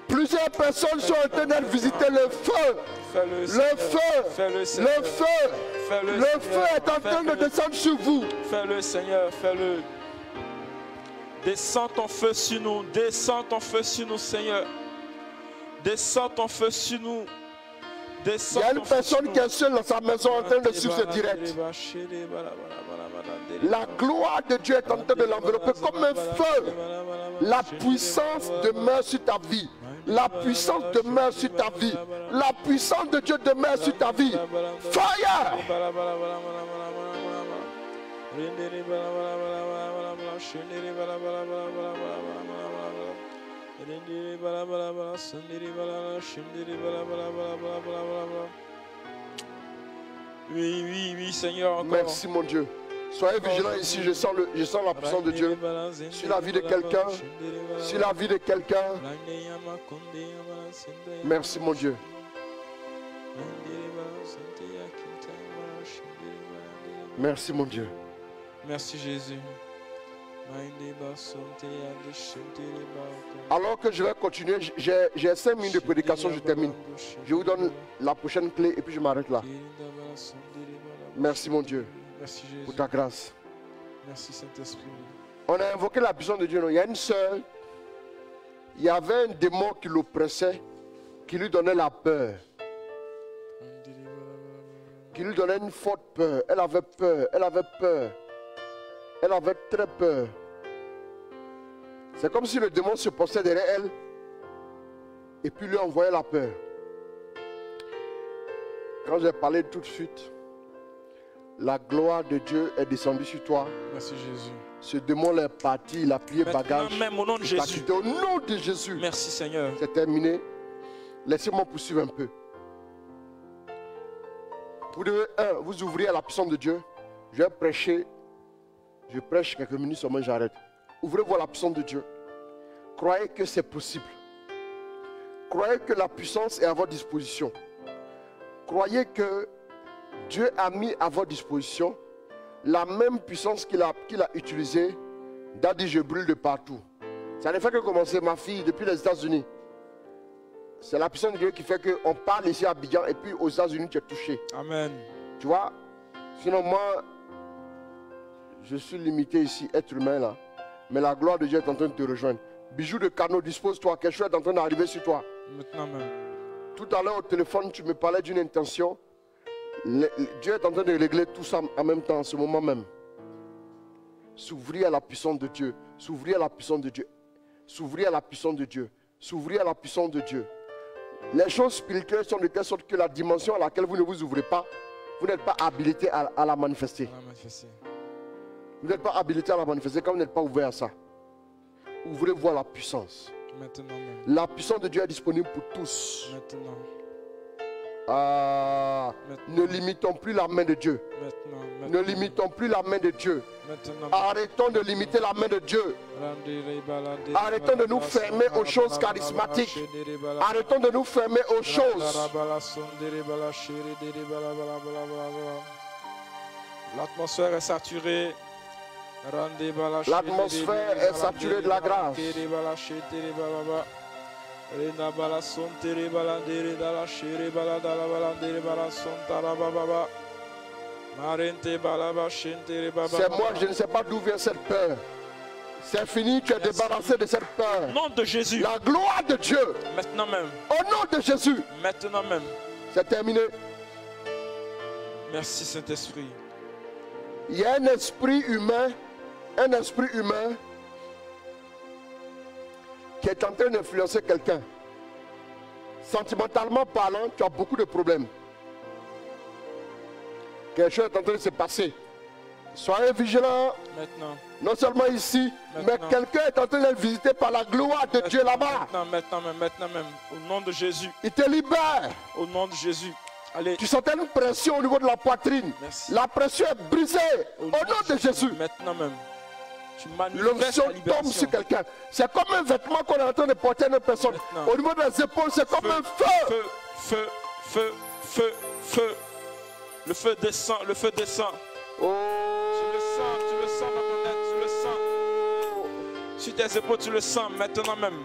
Speaker 1: Plusieurs personnes sont en train de visiter le feu. Le feu. Le feu. Le feu est en train de descendre sur vous.
Speaker 4: Fais-le, Seigneur, fais-le. Descends ton feu sur nous. Descends ton feu sur nous, Seigneur. Descends ton feu sur nous.
Speaker 1: Il y a une personne qui est seule dans sa maison en train de suivre ce direct. La gloire de Dieu est en train de l'envelopper comme un feu. La puissance demeure sur ta vie. La puissance demeure sur ta vie. La puissance de Dieu demeure sur ta vie. Fire!
Speaker 4: Oui, Seigneur, encore.
Speaker 1: Merci, mon Dieu. Soyez vigilants ici, je sens la puissance de Dieu sur la vie de quelqu'un, sur la vie de quelqu'un. Merci, mon Dieu. Merci, mon Dieu.
Speaker 4: Merci, Jésus.
Speaker 1: Alors que je vais continuer, j'ai 5 minutes de prédication, je termine. Je vous donne la prochaine clé et puis je m'arrête là. Merci, mon Dieu.
Speaker 4: Merci, Jésus.
Speaker 1: Pour ta grâce.
Speaker 4: Merci, Saint-Esprit.
Speaker 1: On a invoqué la puissance de Dieu. Non? Il y a une sœur, il y avait un démon qui l'oppressait, qui lui donnait la peur. Qui lui donnait une forte peur. Elle avait peur, elle avait peur. Elle avait très peur. C'est comme si le démon se postait derrière elle et puis lui envoyait la peur. Quand j'ai parlé tout de suite, la gloire de Dieu est descendue sur toi.
Speaker 4: Merci, Jésus.
Speaker 1: Ce démon est parti, il a plié bagage.
Speaker 4: Même au nom de Jésus.
Speaker 1: Au nom de Jésus.
Speaker 4: Merci, Seigneur.
Speaker 1: C'est terminé. Laissez-moi poursuivre un peu. Vous devez, vous ouvrir à la puissance de Dieu. Je vais prêcher. Je prêche quelques minutes seulement, j'arrête. Ouvrez-vous à la puissance de Dieu. Croyez que c'est possible. Croyez que la puissance est à votre disposition. Croyez que Dieu a mis à votre disposition la même puissance qu'il a utilisée. Daddy, je brûle de partout. Ça ne fait que commencer, ma fille, depuis les États-Unis. C'est la puissance de Dieu qui fait qu'on parle ici à Abidjan et puis aux États-Unis, tu es touché.
Speaker 4: Amen.
Speaker 1: Tu vois? Sinon, moi, je suis limité ici, être humain là. Mais la gloire de Dieu est en train de te rejoindre. Bijoux de canot, dispose-toi. Quelque chose est en train d'arriver sur toi.
Speaker 4: Maintenant même.
Speaker 1: Tout à l'heure au téléphone, tu me parlais d'une intention. Dieu est en train de régler tout ça en même temps, en ce moment même. S'ouvrir à la puissance de Dieu. S'ouvrir à la puissance de Dieu. S'ouvrir à la puissance de Dieu. S'ouvrir à la puissance de Dieu. Les choses spirituelles sont de telle sorte que la dimension à laquelle vous ne vous ouvrez pas, vous n'êtes pas habilité à la manifester. Vous n'êtes pas habilité à la manifester quand vous n'êtes pas ouvert à ça. Ouvrez-vous à la puissance.
Speaker 4: Maintenant.
Speaker 1: La puissance de Dieu est disponible pour tous.
Speaker 4: Maintenant.
Speaker 1: Ne limitons plus la main de Dieu. Ne limitons plus la main de Dieu. Arrêtons de limiter la main de Dieu. Arrêtons de nous fermer aux choses charismatiques. Arrêtons de nous fermer aux choses.
Speaker 4: L'atmosphère est saturée.
Speaker 1: L'atmosphère est saturée de la grâce. C'est moi, je ne sais pas d'où vient cette peur. C'est fini, tu es débarrassé de cette peur.
Speaker 4: Au nom de Jésus.
Speaker 1: La gloire de Dieu.
Speaker 4: Maintenant même.
Speaker 1: Au nom de Jésus.
Speaker 4: Maintenant même.
Speaker 1: C'est terminé.
Speaker 4: Merci Saint-Esprit.
Speaker 1: Il y a un esprit humain qui est en train d'influencer quelqu'un. Sentimentalement parlant, tu as beaucoup de problèmes. Quelque chose est en train de se passer. Soyez vigilants.
Speaker 4: Maintenant.
Speaker 1: Non seulement ici, mais quelqu'un est en train d'être visité par la gloire de Dieu là-bas.
Speaker 4: Maintenant même. Au nom de Jésus.
Speaker 1: Il te libère.
Speaker 4: Au nom de Jésus. Allez.
Speaker 1: Tu sentais une pression au niveau de la poitrine.
Speaker 4: Merci.
Speaker 1: La pression est brisée. Au nom de Jésus.
Speaker 4: Maintenant même.
Speaker 1: L'onction tombe sur quelqu'un. C'est comme un vêtement qu'on est en train de porter à une personne. Maintenant. Au niveau des épaules, c'est comme un feu.
Speaker 4: Feu. Le feu descend. Oh. Tu le sens dans ton être. Tu le sens. Sur tes épaules, tu le sens maintenant même.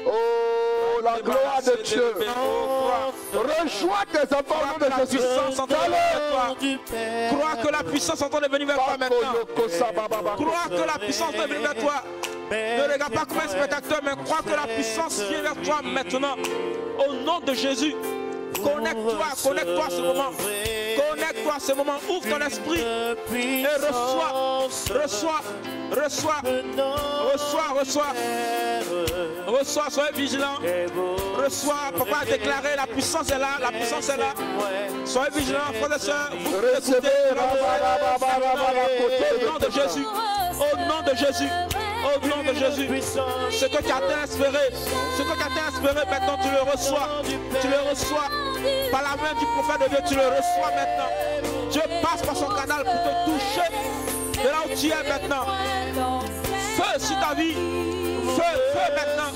Speaker 1: Oh, la gloire de Dieu. Rejoins tes enfants au nom de Jésus.
Speaker 4: Crois que la puissance est en train de venir vers toi maintenant. Crois que la puissance est venue vers toi. Ne regarde pas comme un spectateur, mais crois que la puissance vient vers toi maintenant. Au nom de Jésus. Connecte-toi à ce moment. Connecte-toi à ce moment. Ouvre ton esprit et reçois, soyez vigilant. Reçois, papa a déclaré, la puissance est là, Soyez vigilant, frères et sœurs. Vous écoutez, au nom de Jésus. Au nom de Jésus. Au nom de Jésus, ce que tu as inspiré, maintenant tu le reçois. Tu le reçois par la main du prophète de Dieu, tu le reçois maintenant. Dieu passe par son canal pour te toucher de là où tu es maintenant. Feu sur ta vie, feu maintenant,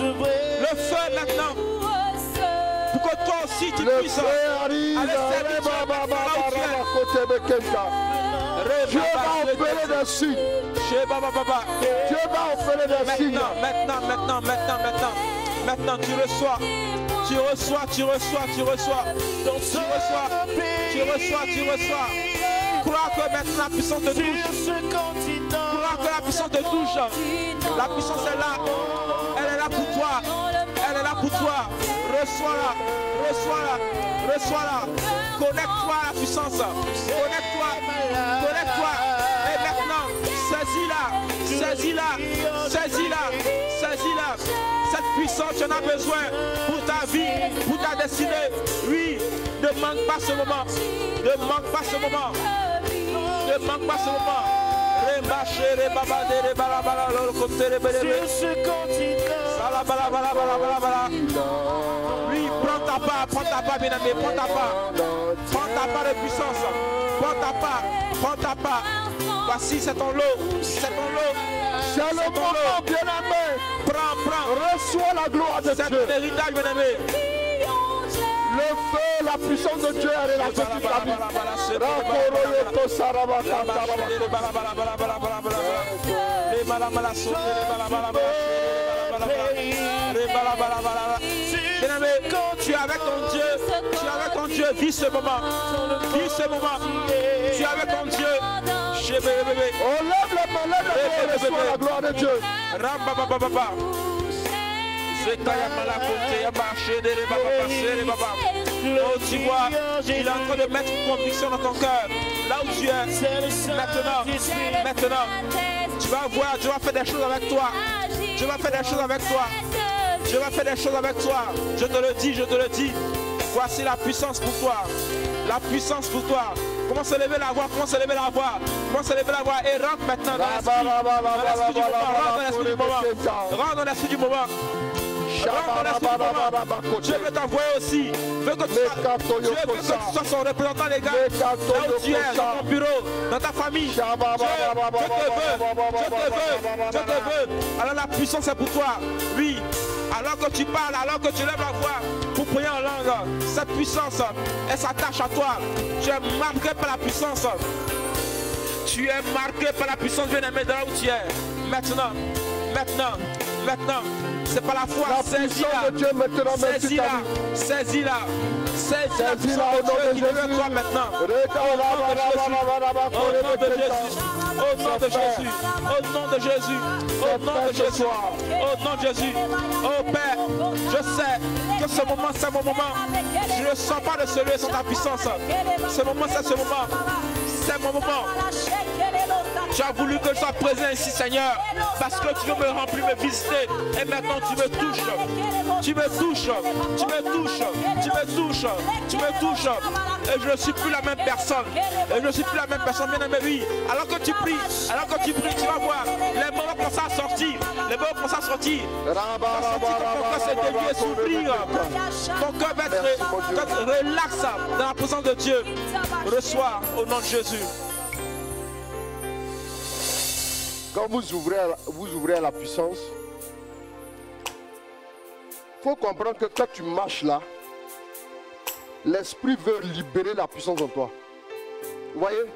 Speaker 4: le feu maintenant. Pour que toi aussi tu puisses aller servir là où tu es.
Speaker 1: Dieu va opérer des signes. Dieu va opérer des signes.
Speaker 4: Maintenant, tu reçois. Crois que maintenant la puissance te touche. Crois que la puissance te touche. La puissance est là. Elle est là pour toi. Reçois-la. Connecte-toi à la puissance. Connecte-toi. Et maintenant, saisis-la. Cette puissance, tu en as besoin pour ta vie, pour ta destinée. Oui, ne manque pas ce moment. Oui, prends ta part, bien-aimé, prends ta part de puissance. Prends ta part. Voici, c'est ton lot.
Speaker 1: C'est le moment, bien-aimé.
Speaker 4: Prends.
Speaker 1: Reçois la gloire de Dieu.
Speaker 4: C'est ton héritage, bien-aimé.
Speaker 1: Le feu, la puissance de Dieu est relâchée sur ta vie.
Speaker 4: Bien-aimé, tu es avec ton Dieu, vis ce moment. Tu es avec ton Dieu.
Speaker 1: On lève les mains, reçois la gloire de Dieu.
Speaker 4: Oh, tu vois, il est en train de mettre une conviction dans ton cœur. Là où tu es, maintenant, tu vas voir, Dieu va faire des choses avec toi. Je te le dis. Voici la puissance pour toi. Commence à lever la voix, et rentre maintenant dans l'esprit du moment. Rentre dans l'esprit du moment. Dieu veut t'envoyer aussi. Dieu veut que tu sois son représentant légal. Là où tu es, dans ton bureau, dans ta famille. Dieu te veut. Alors la puissance est pour toi. Oui. Alors que tu parles, alors que tu lèves la voix pour prier en langue, cette puissance, elle s'attache à toi. Tu es marqué par la puissance. Bien-aimé, de là où tu es. Maintenant. C'est pas la foi.
Speaker 1: Saisis-la.
Speaker 4: Saisis-la au nom de Jésus. Toi maintenant. Au nom de Jésus. Oh Père, je sais que ce moment, c'est mon moment. Je ne sens pas de se lever sans ta puissance. Ce moment, c'est mon moment. Tu as voulu que je sois présent ici, Seigneur, parce que tu veux me remplir, me visiter. Et maintenant, tu me touches. Et je ne suis plus la même personne. Bien-aimé, oui. Alors que tu pries, tu vas voir. Les mots vont commencer à sortir. Parce que ton cœur s'est dévié, s'ouvrir. Ton cœur va être relax dans la présence de Dieu. Reçois au nom de Jésus.
Speaker 1: Quand vous ouvrez la puissance, il faut comprendre que quand tu marches là, l'Esprit veut libérer la puissance en toi. Vous voyez?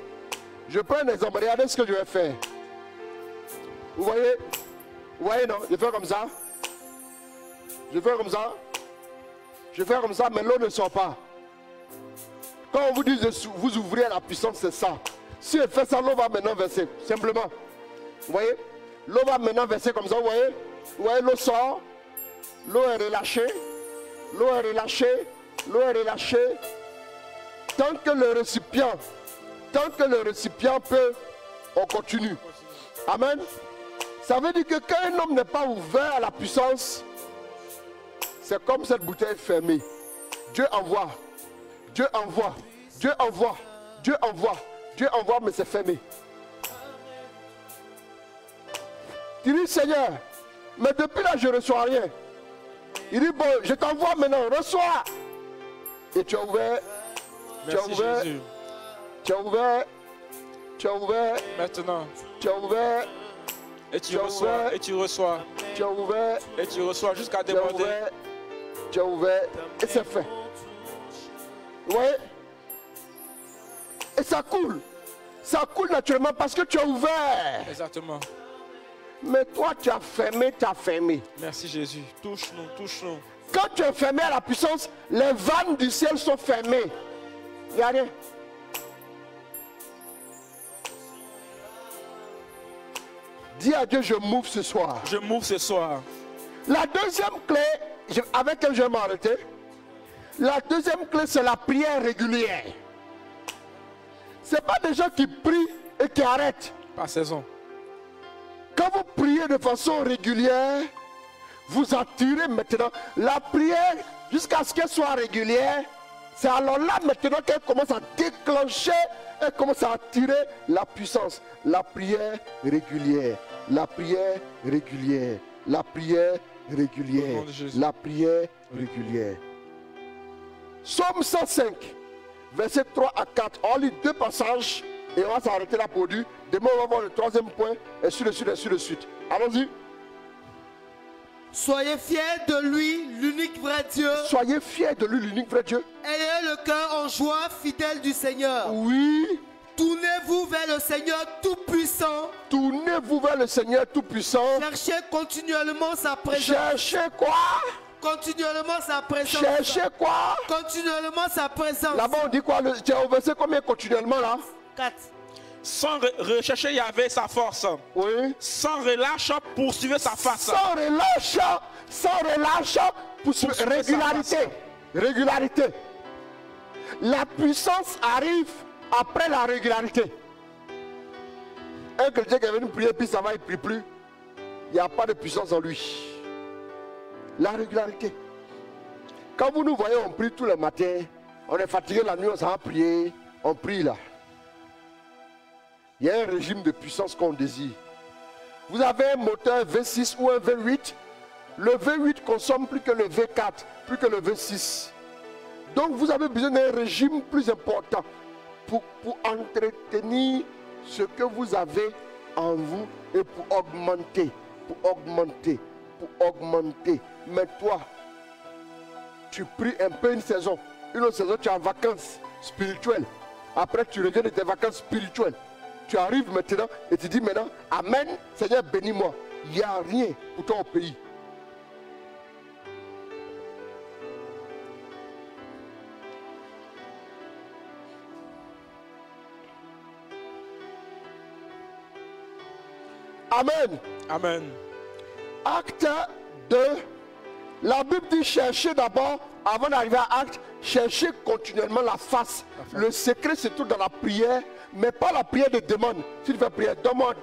Speaker 1: Je prends un exemple. Regardez ce que je vais faire. Vous voyez? Vous voyez, non? Je fais comme ça. Je fais comme ça. Je fais comme ça, mais l'eau ne sort pas. Quand on vous dit de vous ouvrir à la puissance, c'est ça. Si elle fait ça, l'eau va maintenant verser. Simplement. Vous voyez? L'eau va maintenant verser comme ça. Vous voyez? Vous voyez, l'eau sort. L'eau est relâchée. L'eau est relâchée. L'eau est relâchée. Tant que le récipient peut, on continue. Amen. Ça veut dire que quand un homme n'est pas ouvert à la puissance, c'est comme cette bouteille fermée. Dieu envoie. Dieu envoie. Dieu envoie. Dieu envoie. Dieu envoie, mais c'est fermé. Tu dis, Seigneur, mais depuis là, je ne reçois rien. Il dit, bon, je t'envoie maintenant, reçois. Et tu as ouvert. Tu as ouvert. Jésus. Tu as ouvert. Tu as ouvert.
Speaker 4: Maintenant.
Speaker 1: Tu as ouvert.
Speaker 4: Et tu reçois. Ouvert. Et tu reçois.
Speaker 1: Tu as ouvert.
Speaker 4: Et tu reçois jusqu'à déborder.
Speaker 1: Tu as ouvert. Et c'est fait. Vous voyez? Et ça coule. Ça coule naturellement parce que tu as ouvert.
Speaker 4: Exactement.
Speaker 1: Mais toi, tu as fermé, tu as fermé.
Speaker 4: Merci Jésus. Touche-nous, touche-nous.
Speaker 1: Quand tu es fermé à la puissance, les vannes du ciel sont fermées. Regardez. Dis à Dieu, je m'ouvre ce soir.
Speaker 4: Je m'ouvre ce soir.
Speaker 1: La deuxième clé, avec laquelle je vais m'arrêter, la deuxième clé, c'est la prière régulière. Ce n'est pas des gens qui prient et qui arrêtent.
Speaker 4: Par saison.
Speaker 1: Quand vous priez de façon régulière, vous attirez maintenant la prière jusqu'à ce qu'elle soit régulière. C'est alors là maintenant qu'elle commence à déclencher, elle commence à attirer la puissance. La prière régulière, la prière régulière, la prière régulière, la prière régulière. Psaume 105, versets 3 à 4. On lit deux passages et on va s'arrêter là pour lui. Demain, on va voir le troisième point et sur le suite, et sur le suite. Allons-y.
Speaker 5: Soyez fiers de lui, l'unique vrai Dieu.
Speaker 1: Soyez fiers de lui, l'unique vrai Dieu.
Speaker 5: Ayez le cœur en joie, fidèle du Seigneur.
Speaker 1: Oui.
Speaker 5: Tournez-vous vers le Seigneur Tout-Puissant.
Speaker 1: Tournez-vous vers le Seigneur Tout-Puissant.
Speaker 5: Cherchez continuellement sa présence.
Speaker 1: Cherchez quoi?
Speaker 5: Continuellement sa présence.
Speaker 1: Cherchez quoi?
Speaker 5: Continuellement sa présence.
Speaker 1: Là-bas, on dit quoi? Tu as versé combien continuellement là?
Speaker 5: 4.
Speaker 4: Sans rechercher Yahvé sa force.
Speaker 1: Oui.
Speaker 4: Sans relâche, poursuivre sa face.
Speaker 1: Sans relâche, poursuivre. Régularité. Régularité. La puissance arrive après la régularité. Un chrétien qui est venu prier, puis ça va, il ne prie plus. Il n'y a pas de puissance en lui. La régularité. Quand vous nous voyez, on prie tous les matins. On est fatigué la nuit, on s'en va prier. On prie là. Il y a un régime de puissance qu'on désire. Vous avez un moteur V6 ou un V8. Le V8 consomme plus que le V4, plus que le V6. Donc vous avez besoin d'un régime plus important pour entretenir ce que vous avez en vous et pour augmenter. Mais toi, tu pries un peu une saison. Une autre saison, tu es en vacances spirituelles. Après, tu reviens de tes vacances spirituelles. Tu arrives maintenant et tu dis maintenant, Amen, Seigneur, bénis-moi. Il n'y a rien pour toi au pays. Amen.
Speaker 4: Amen.
Speaker 1: Acte 2. La Bible dit chercher d'abord, avant d'arriver à acte, chercher continuellement la face. Le secret se trouve dans la prière, mais pas la prière de demande. Si tu fais prière, donne-moi.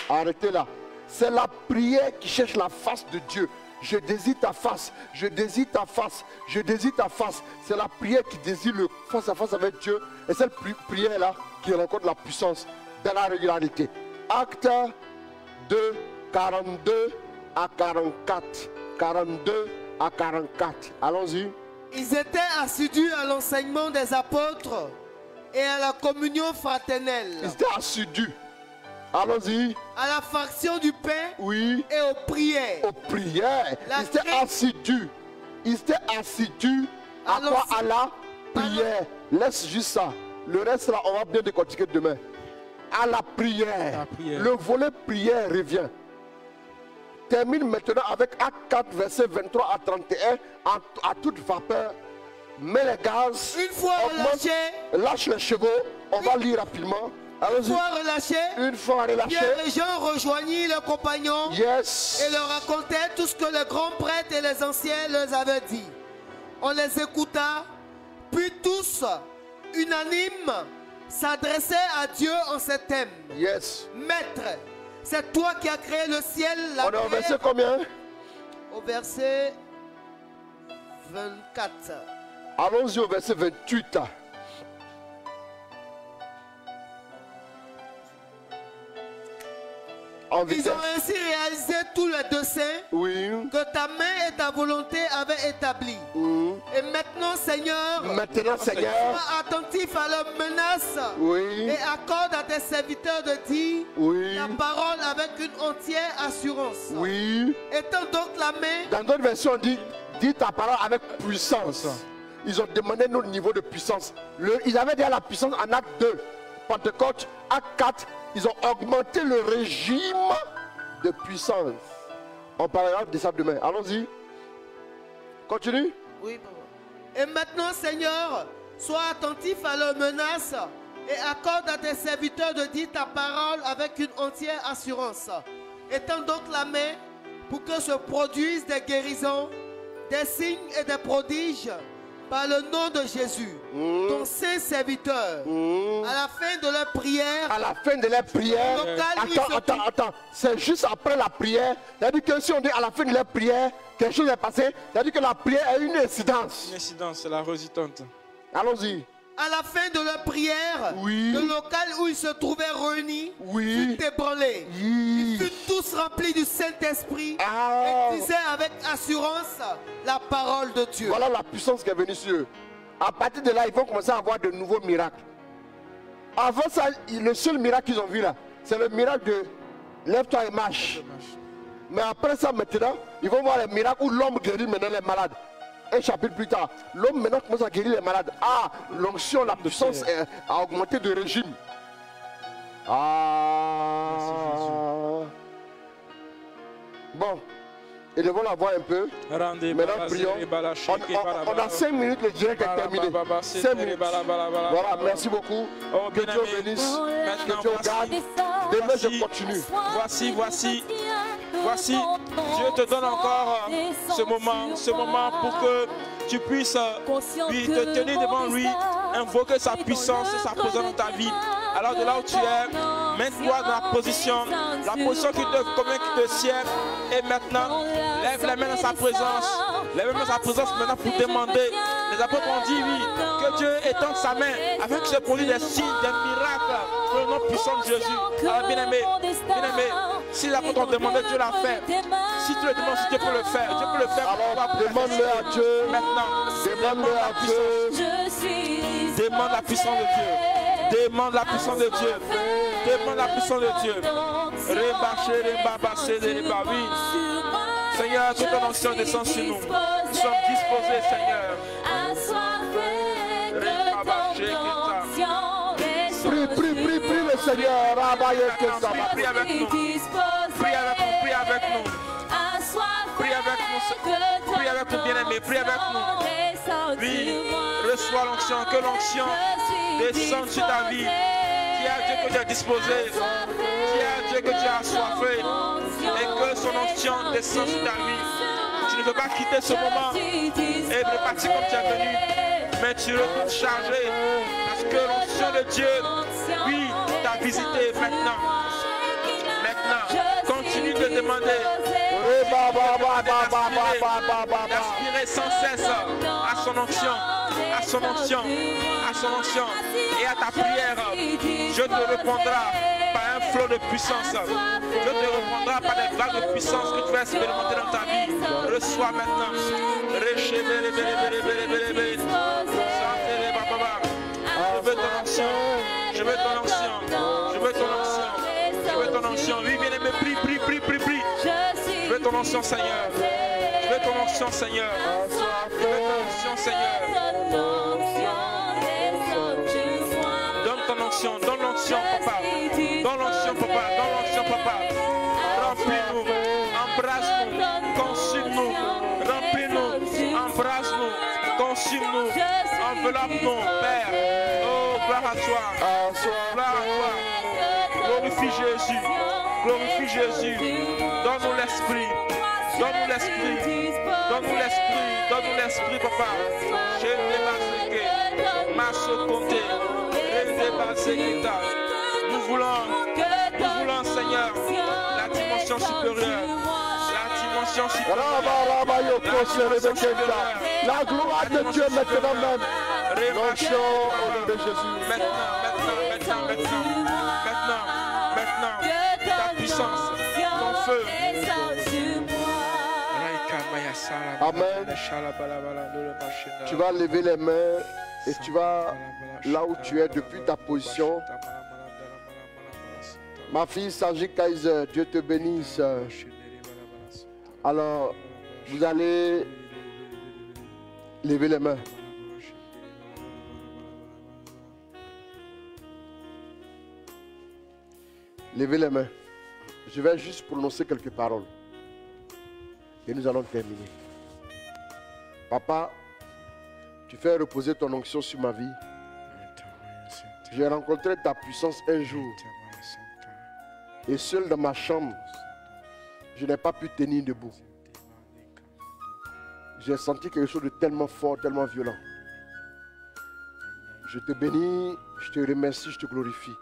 Speaker 1: Arrêtez là. C'est la prière qui cherche la face de Dieu. Je désire ta face, je désire ta face, je désire ta face. C'est la prière qui désire le face à face avec Dieu. Et cette prière là qui rencontre la puissance dans la régularité. Acte 2, 42 à 44. 42 à 44. Allons-y.
Speaker 5: Ils étaient assidus à l'enseignement des apôtres et à la communion fraternelle.
Speaker 1: Ils étaient assidus. Allons-y.
Speaker 5: À la fraction du pain.
Speaker 1: Oui.
Speaker 5: Et aux prières.
Speaker 1: Aux prières. Ils étaient assidus. Ils étaient assidus à quoi? À la prière. Laisse juste ça. Le reste là, on va bien décortiquer demain. À la prière. Le volet prière revient. Termine maintenant avec Acte 4, verset 23 à 31. À toute vapeur, mets les gaz.
Speaker 5: Une fois relâché,
Speaker 1: lâche les chevaux. On va lire rapidement.
Speaker 5: Une fois relâché, Pierre et Jean rejoignirent leurs compagnons et leur racontaient tout ce que les grands prêtres et les anciens leur avaient dit. On les écouta, puis tous, unanimes, s'adressaient à Dieu en ces thèmes. Maître, c'est toi qui as créé le ciel, la terre.
Speaker 1: On est au verset combien?
Speaker 5: Au verset 24.
Speaker 1: Allons-y au verset 28.
Speaker 5: Ils ont ainsi réalisé tous les desseins que ta main et ta volonté avaient établis. Et maintenant, Seigneur, sois attentif à leurs menaces et accorde à tes serviteurs de dire ta parole avec une entière assurance. Étends donc la main.
Speaker 1: Dans d'autres versions, on dit ta parole avec puissance. Ils ont demandé notre niveau de puissance. Ils avaient déjà la puissance en acte 2. Pentecôte, acte 4. Ils ont augmenté le régime de puissance. On parlera de ça demain. Allons-y. Continue.
Speaker 5: Oui, papa. Et maintenant, Seigneur, sois attentif à leurs menaces et accorde à tes serviteurs de dire ta parole avec une entière assurance. Étends donc la main pour que se produisent des guérisons, des signes et des prodiges par le nom de Jésus, ton saint serviteur, à la fin de leur prière.
Speaker 1: À la fin de leur prière. Attends. C'est juste après la prière. C'est-à-dire que si on dit à la fin de leur prière, quelque chose est passé, c'est-à-dire que la prière est une incidence.
Speaker 4: Une incidence, c'est la résultante.
Speaker 1: Allons-y.
Speaker 5: À la fin de leur prière, le local où ils se trouvaient réunis fut ébranlé. Ils furent tous remplis du Saint-Esprit et disaient avec assurance la parole de Dieu.
Speaker 1: Voilà la puissance qui est venue sur eux. À partir de là, ils vont commencer à avoir de nouveaux miracles. Avant ça, le seul miracle qu'ils ont vu là, c'est le miracle de lève-toi et marche. Mais après ça, maintenant, ils vont voir les miracles où l'homme guérit maintenant les malades. Un chapitre plus tard, l'homme maintenant commence à guérir les malades. L'onction, la puissance a augmenté de régime. Bon, et devons la voir un peu. Maintenant, prions. On a 5 minutes, le direct est terminé. 5 minutes. Voilà, merci beaucoup. Que Dieu bénisse. Que Dieu garde. Demain, je continue.
Speaker 4: Voici, Dieu te donne encore ce moment pour que tu puisses te tenir devant lui, invoquer sa puissance et sa présence dans ta vie. Alors de là où tu es, mets-toi dans la position qui te convient, qui te sied. Et maintenant, lève les mains dans sa présence. Lève les mains dans sa présence maintenant pour demander. Les apôtres ont dit que Dieu étende sa main afin que se produisent des signes, des miracles pour le nom puissant de Jésus. Alors bien-aimé, si les apôtres ont demandé, Dieu l'a fait. Si tu le demandes, si Dieu peut le faire, Dieu peut le faire.
Speaker 1: Alors demande-le à Dieu.
Speaker 4: Maintenant,
Speaker 1: demande-le à Dieu.
Speaker 4: Demande la puissance de Dieu. Demande la puissance de Dieu. Demande la puissance de Dieu. Seigneur, toute ton onction descend sur nous. Nous sommes disposés, Seigneur.
Speaker 1: Prie le Seigneur.
Speaker 4: Prie avec nous. Prie avec nous. Prie avec nous, bien-aimés. Prie avec nous. Oui, reçois l'onction. Que l'onction descende sur ta vie. Qui a Dieu que tu as disposé. Qui a Dieu que tu as assoiffé. Et que son onction descende sur ta vie. Tu ne veux pas quitter ce moment et repartir comme tu es venu. Mais tu retournes chargé. Parce que l'onction de Dieu, oui, t'a visité maintenant. Continue de demander. D'aspirer sans cesse à son onction, et à ta prière. Je te répondrai par un flot de puissance. Je te répondrai par des vagues de puissance que tu vas expérimenter dans ta vie. Reçois maintenant. Je veux ton onction. Oui, bien aimé, prie. Je veux ton onction, Seigneur. Je veux ton onction, Seigneur. Je veux ton onction, Seigneur. embrasse-nous, consume-nous, remplis-nous, embrasse-nous, consume-nous, enveloppe-nous, Père. Oh, gloire à toi, gloire à toi. Glorifie Jésus, glorifie Jésus. Donne-nous l'esprit, donne-nous l'esprit, donne-nous l'esprit, donne-nous l'esprit, papa. Je ne pas Masokonte, nous voulons, Seigneur, la dimension supérieure, la dimension supérieure,
Speaker 1: la gloire de Dieu maintenant même. L'onction au nom de Jésus.
Speaker 4: Maintenant, ta puissance, ton feu.
Speaker 1: Amen. Tu vas lever les mains et tu vas là où tu es depuis ta position. Ma fille Sanji Kaiser, Dieu te bénisse. Alors, vous allez lever les mains. Levez les mains. Je vais juste prononcer quelques paroles. Et nous allons terminer. Papa, tu fais reposer ton onction sur ma vie. J'ai rencontré ta puissance un jour. Et seul dans ma chambre, je n'ai pas pu tenir debout. J'ai senti quelque chose de tellement fort, tellement violent. Je te bénis, je te remercie, je te glorifie.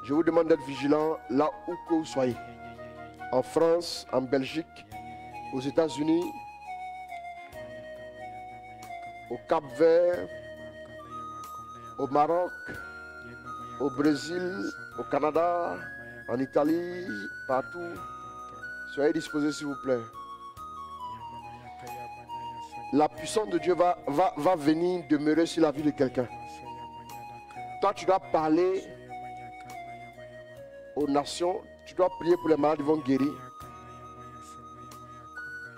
Speaker 1: Je vous demande d'être vigilant là où que vous soyez. En France, en Belgique, aux États-Unis, au Cap-Vert, au Maroc, au Brésil, au Canada, en Italie, partout. Soyez disposés s'il vous plaît. La puissance de Dieu va venir demeurer sur la vie de quelqu'un. Toi, tu dois parler aux nations, tu dois prier pour les malades, ils vont guérir.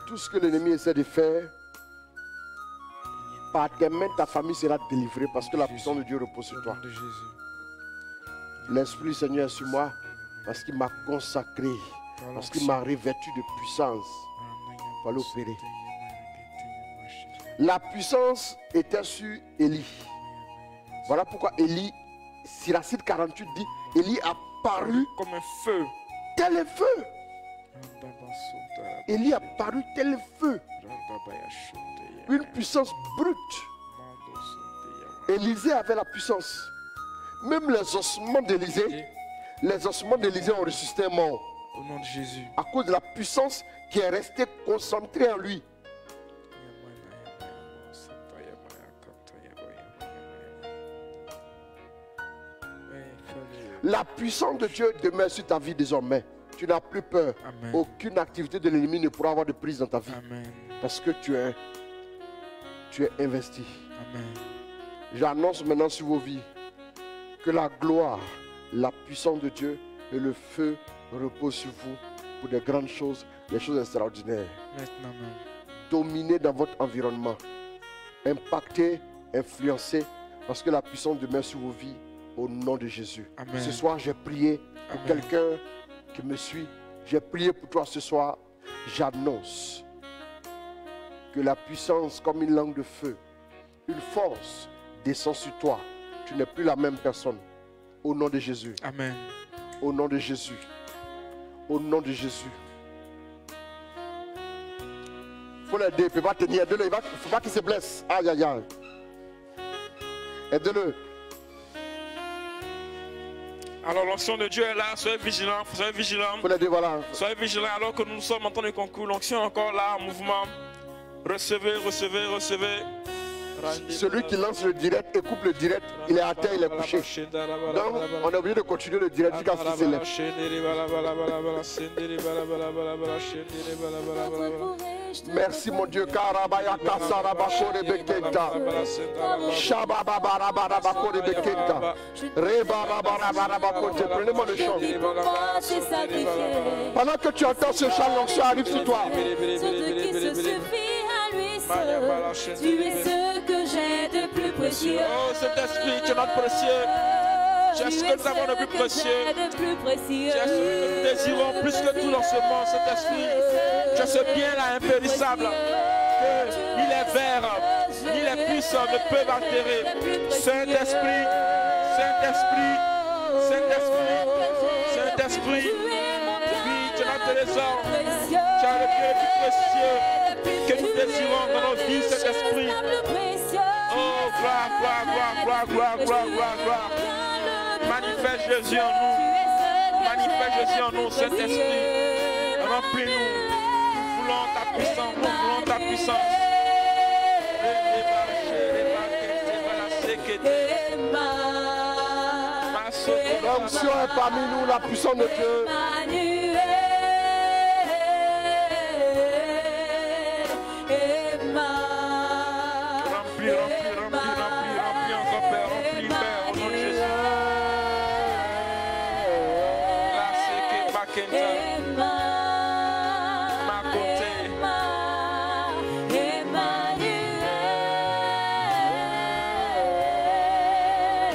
Speaker 1: Tout ce que l'ennemi essaie de faire, par tes mains, ta famille sera délivrée parce que la puissance de Dieu repose sur toi. L'Esprit du Seigneur est sur moi parce qu'il m'a consacré, parce qu'il m'a revêtu de puissance pour l'opérer. La puissance était sur Élie. Voilà pourquoi Élie, Siracide 48 dit, Élie a paru
Speaker 4: comme un feu.
Speaker 1: Tel un feu. Élie a paru tel un feu. Une puissance brute. Élisée avait la puissance. Même les ossements d'Élisée, ont ressuscité un mort.
Speaker 4: Au nom de Jésus.
Speaker 1: À cause de la puissance qui est restée concentrée en lui. La puissance de Dieu demeure sur ta vie désormais. Tu n'as plus peur.
Speaker 4: Amen.
Speaker 1: Aucune activité de l'ennemi ne pourra avoir de prise dans ta vie.
Speaker 4: Amen.
Speaker 1: Parce que tu es investi.
Speaker 4: Amen.
Speaker 1: J'annonce maintenant sur vos vies que la gloire, la puissance de Dieu et le feu reposent sur vous pour des grandes choses, des choses extraordinaires.
Speaker 4: Maintenant même.
Speaker 1: Dominez dans votre environnement. Impactez, influencez, parce que la puissance demeure sur vos vies au nom de Jésus.
Speaker 4: Amen.
Speaker 1: Ce soir, j'ai prié pour quelqu'un qui me suit. J'ai prié pour toi ce soir. J'annonce que la puissance comme une langue de feu, une force descend sur toi. Tu n'es plus la même personne. Au nom de Jésus.
Speaker 4: Amen.
Speaker 1: Au nom de Jésus. Au nom de Jésus. Il faut l'aider, il ne peut pas tenir. Aide-le, il ne faut pas qu'il se blesse. Aïe, aïe, aïe. Aide-le.
Speaker 4: Alors l'onction de Dieu est là, soyez vigilants, soyez vigilants.
Speaker 1: Faut l'aider, voilà.
Speaker 4: Soyez vigilants alors que nous sommes en train de concours. L'onction est encore là en mouvement. Recevez, recevez, recevez.
Speaker 1: Celui qui lance le direct et coupe le direct, il est à terre, il est couché. Donc, on est obligé de continuer le direct jusqu'à ce qu'il s'élève. Merci mon Dieu. Karabaya Kasarabako de Bekenta. Shababarabako de Bekenta. Rebarabarabako. Prenez-moi le chant. Pendant que tu entends ce chant, l'onction arrive sur toi.
Speaker 3: Tu es ce que j'ai de plus précieux.
Speaker 4: Oh, cet esprit, tu es notre précieux. Tu es ce que nous avons de plus précieux. Tu es celui que nous désirons plus que tout dans ce monde, Saint-Esprit. Tu es ce bien-là impérissable que ni les vers, ni les puissants ne peuvent altérer. Saint-Esprit, Saint-Esprit, Saint-Esprit, Saint-Esprit. Oui, tu es notre trésor. Tu as le bien le plus précieux que nous désirons dans nos vies, Saint-Esprit. Oh, gloire, gloire, gloire, gloire, gloire, gloire, gloire, gloire. Manifeste Jésus en nous. Manifeste Jésus en nous, Saint-Esprit. Remplis-nous. Nous voulons ta puissance. Nous voulons ta puissance.
Speaker 1: L'onction est parmi nous, la puissance de Dieu.
Speaker 4: Remplis encore, Père. Remplis, Père, au nom de Jésus. La seke bakenta. Ma côté.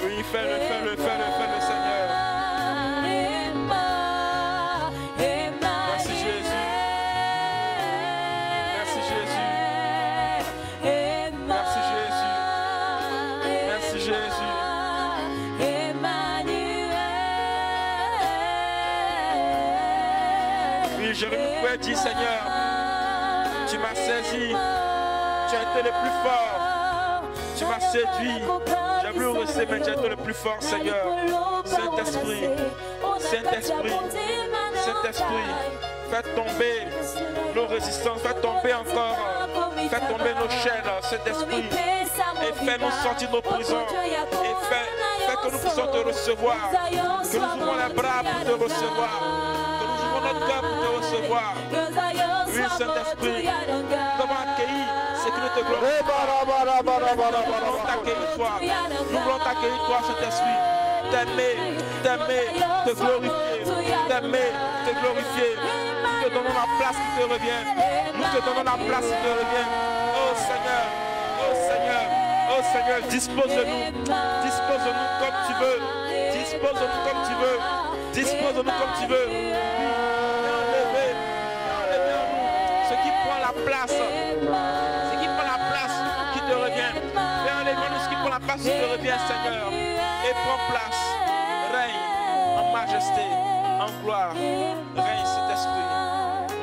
Speaker 4: Oui, fais-le, Seigneur. Merci Jésus. Merci Jésus. Merci Jésus. Merci Jésus. Oui, Jérémie pouvait dire, Seigneur, tu m'as saisi. Tu as été le plus fort. Tu m'as séduit. J'ai voulu rester, mais tu as été le plus fort, Seigneur. Saint-Esprit, Saint-Esprit, Saint-Esprit, fais tomber nos résistances, fais tomber encore, fais tomber nos chaînes, Saint-Esprit, et fais-nous sortir de nos prisons, et fais que nous puissions te recevoir, que nous ouvrons les bras pour te recevoir, que nous ouvrons notre cœur pour te recevoir. Oui, Saint-Esprit, nous avons accueilli ce qui nous te glorifie. Nous voulons t'accueillir, toi. Nous voulons t'accueillir, toi, Saint-Esprit. T'aimer, te glorifier, t'aimer, te glorifier. Nous te donnons la place qui te revient. Nous te donnons la place qui te revient. Oh Seigneur, oh Seigneur, oh Seigneur, dispose-nous. Dispose-nous comme tu veux. Dispose-nous comme tu veux. Dispose-nous comme tu veux. Viens enlever en nous ce qui prend la place. Ce qui prend la place qui te revient. Viens enlever en nous ce qui prend la place qui te revient, Seigneur. Et prends place, règne en majesté, en gloire, règne Saint-Esprit.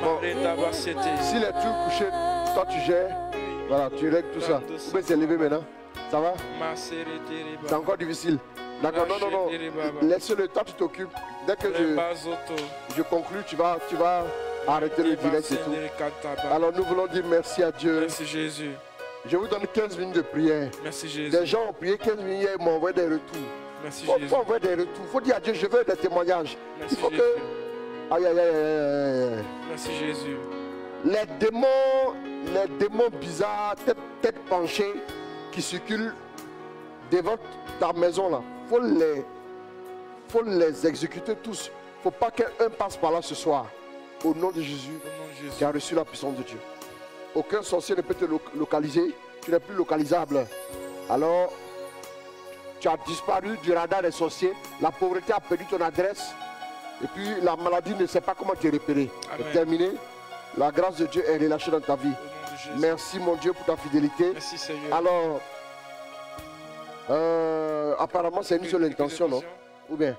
Speaker 1: Bon. Si les trucs couchés, toi tu gères, voilà, tu règles tout ça. Vous pouvez s'élever maintenant, ça va? C'est encore difficile. D'accord, non, laisse-le, toi tu t'occupes. Dès que je conclue, tu vas arrêter le direct et tout. Alors nous voulons dire merci à Dieu.
Speaker 4: Merci Jésus.
Speaker 1: Je vous donne 15 minutes de prière.
Speaker 4: Merci Jésus.
Speaker 1: Des gens ont prié 15 minutes hier, ils m'ont envoyé des retours.
Speaker 4: Merci
Speaker 1: Il
Speaker 4: Jésus.
Speaker 1: faut envoyer des retours. Il faut dire à Dieu, je veux des témoignages.
Speaker 4: Merci
Speaker 1: Il faut
Speaker 4: Jésus.
Speaker 1: que... Aïe, aïe, aïe, aïe, aïe.
Speaker 4: Merci Jésus.
Speaker 1: Les démons bizarres, tête penchée, qui circulent devant ta maison là. Faut les exécuter tous. Faut pas qu'un passe par là ce soir. Au nom de Jésus, qui a reçu la puissance de Dieu. Aucun sorcier ne peut te localiser. Tu n'es plus localisable. Alors, tu as disparu du radar des sorciers. La pauvreté a perdu ton adresse. Et puis, la maladie ne sait pas comment te repérer. C'est terminé. La grâce de Dieu est relâchée dans ta vie. Merci, mon Dieu, pour ta fidélité.
Speaker 4: Merci, Seigneur.
Speaker 1: Alors, apparemment, c'est une seule intention, non? Ou bien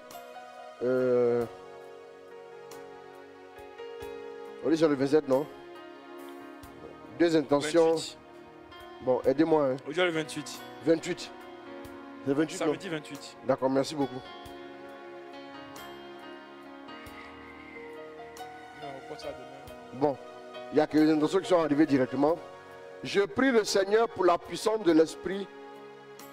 Speaker 1: on est sur le VZ, non? Deux intentions.
Speaker 4: 28.
Speaker 1: Bon, aidez-moi. Hein.
Speaker 4: Aujourd'hui, le 28.
Speaker 1: 28. C'est 28, non?
Speaker 4: Samedi 28.
Speaker 1: D'accord, merci beaucoup.
Speaker 4: Non, on porte ça demain.
Speaker 1: Bon, il y a quelques intentions qui sont arrivées directement. Je prie le Seigneur pour la puissance de l'Esprit,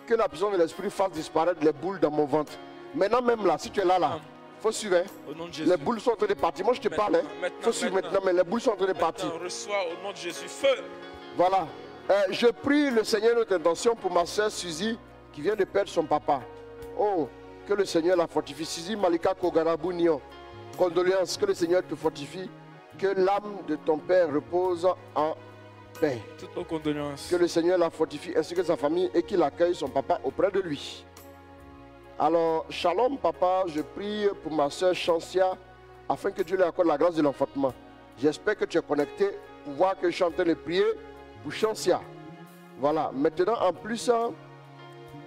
Speaker 1: que la puissance de l'Esprit fasse disparaître les boules dans mon ventre. Maintenant même là, si tu es là, il faut suivre. Hein.
Speaker 4: Au nom de Jésus.
Speaker 1: Les boules sont en train de partir. Moi je te parle. Il faut suivre maintenant, mais les boules sont en train de partir.
Speaker 4: Reçois au nom de Jésus. Feu.
Speaker 1: Voilà. Je prie le Seigneur notre intention pour ma soeur Suzy qui vient de perdre son papa. Oh, que le Seigneur la fortifie. Suzy Malika Kogarabu Nyon. Condoléances, que le Seigneur te fortifie. Que l'âme de ton père repose en paix.
Speaker 4: Toutes nos condoléances.
Speaker 1: Que le Seigneur la fortifie ainsi que sa famille et qu'il accueille son papa auprès de lui. Alors, shalom papa, je prie pour ma soeur Chancia afin que Dieu lui accorde la grâce de l'enfantement. J'espère que tu es connecté pour voir que je suis en train de prier pour Chancia. Voilà, maintenant en plus,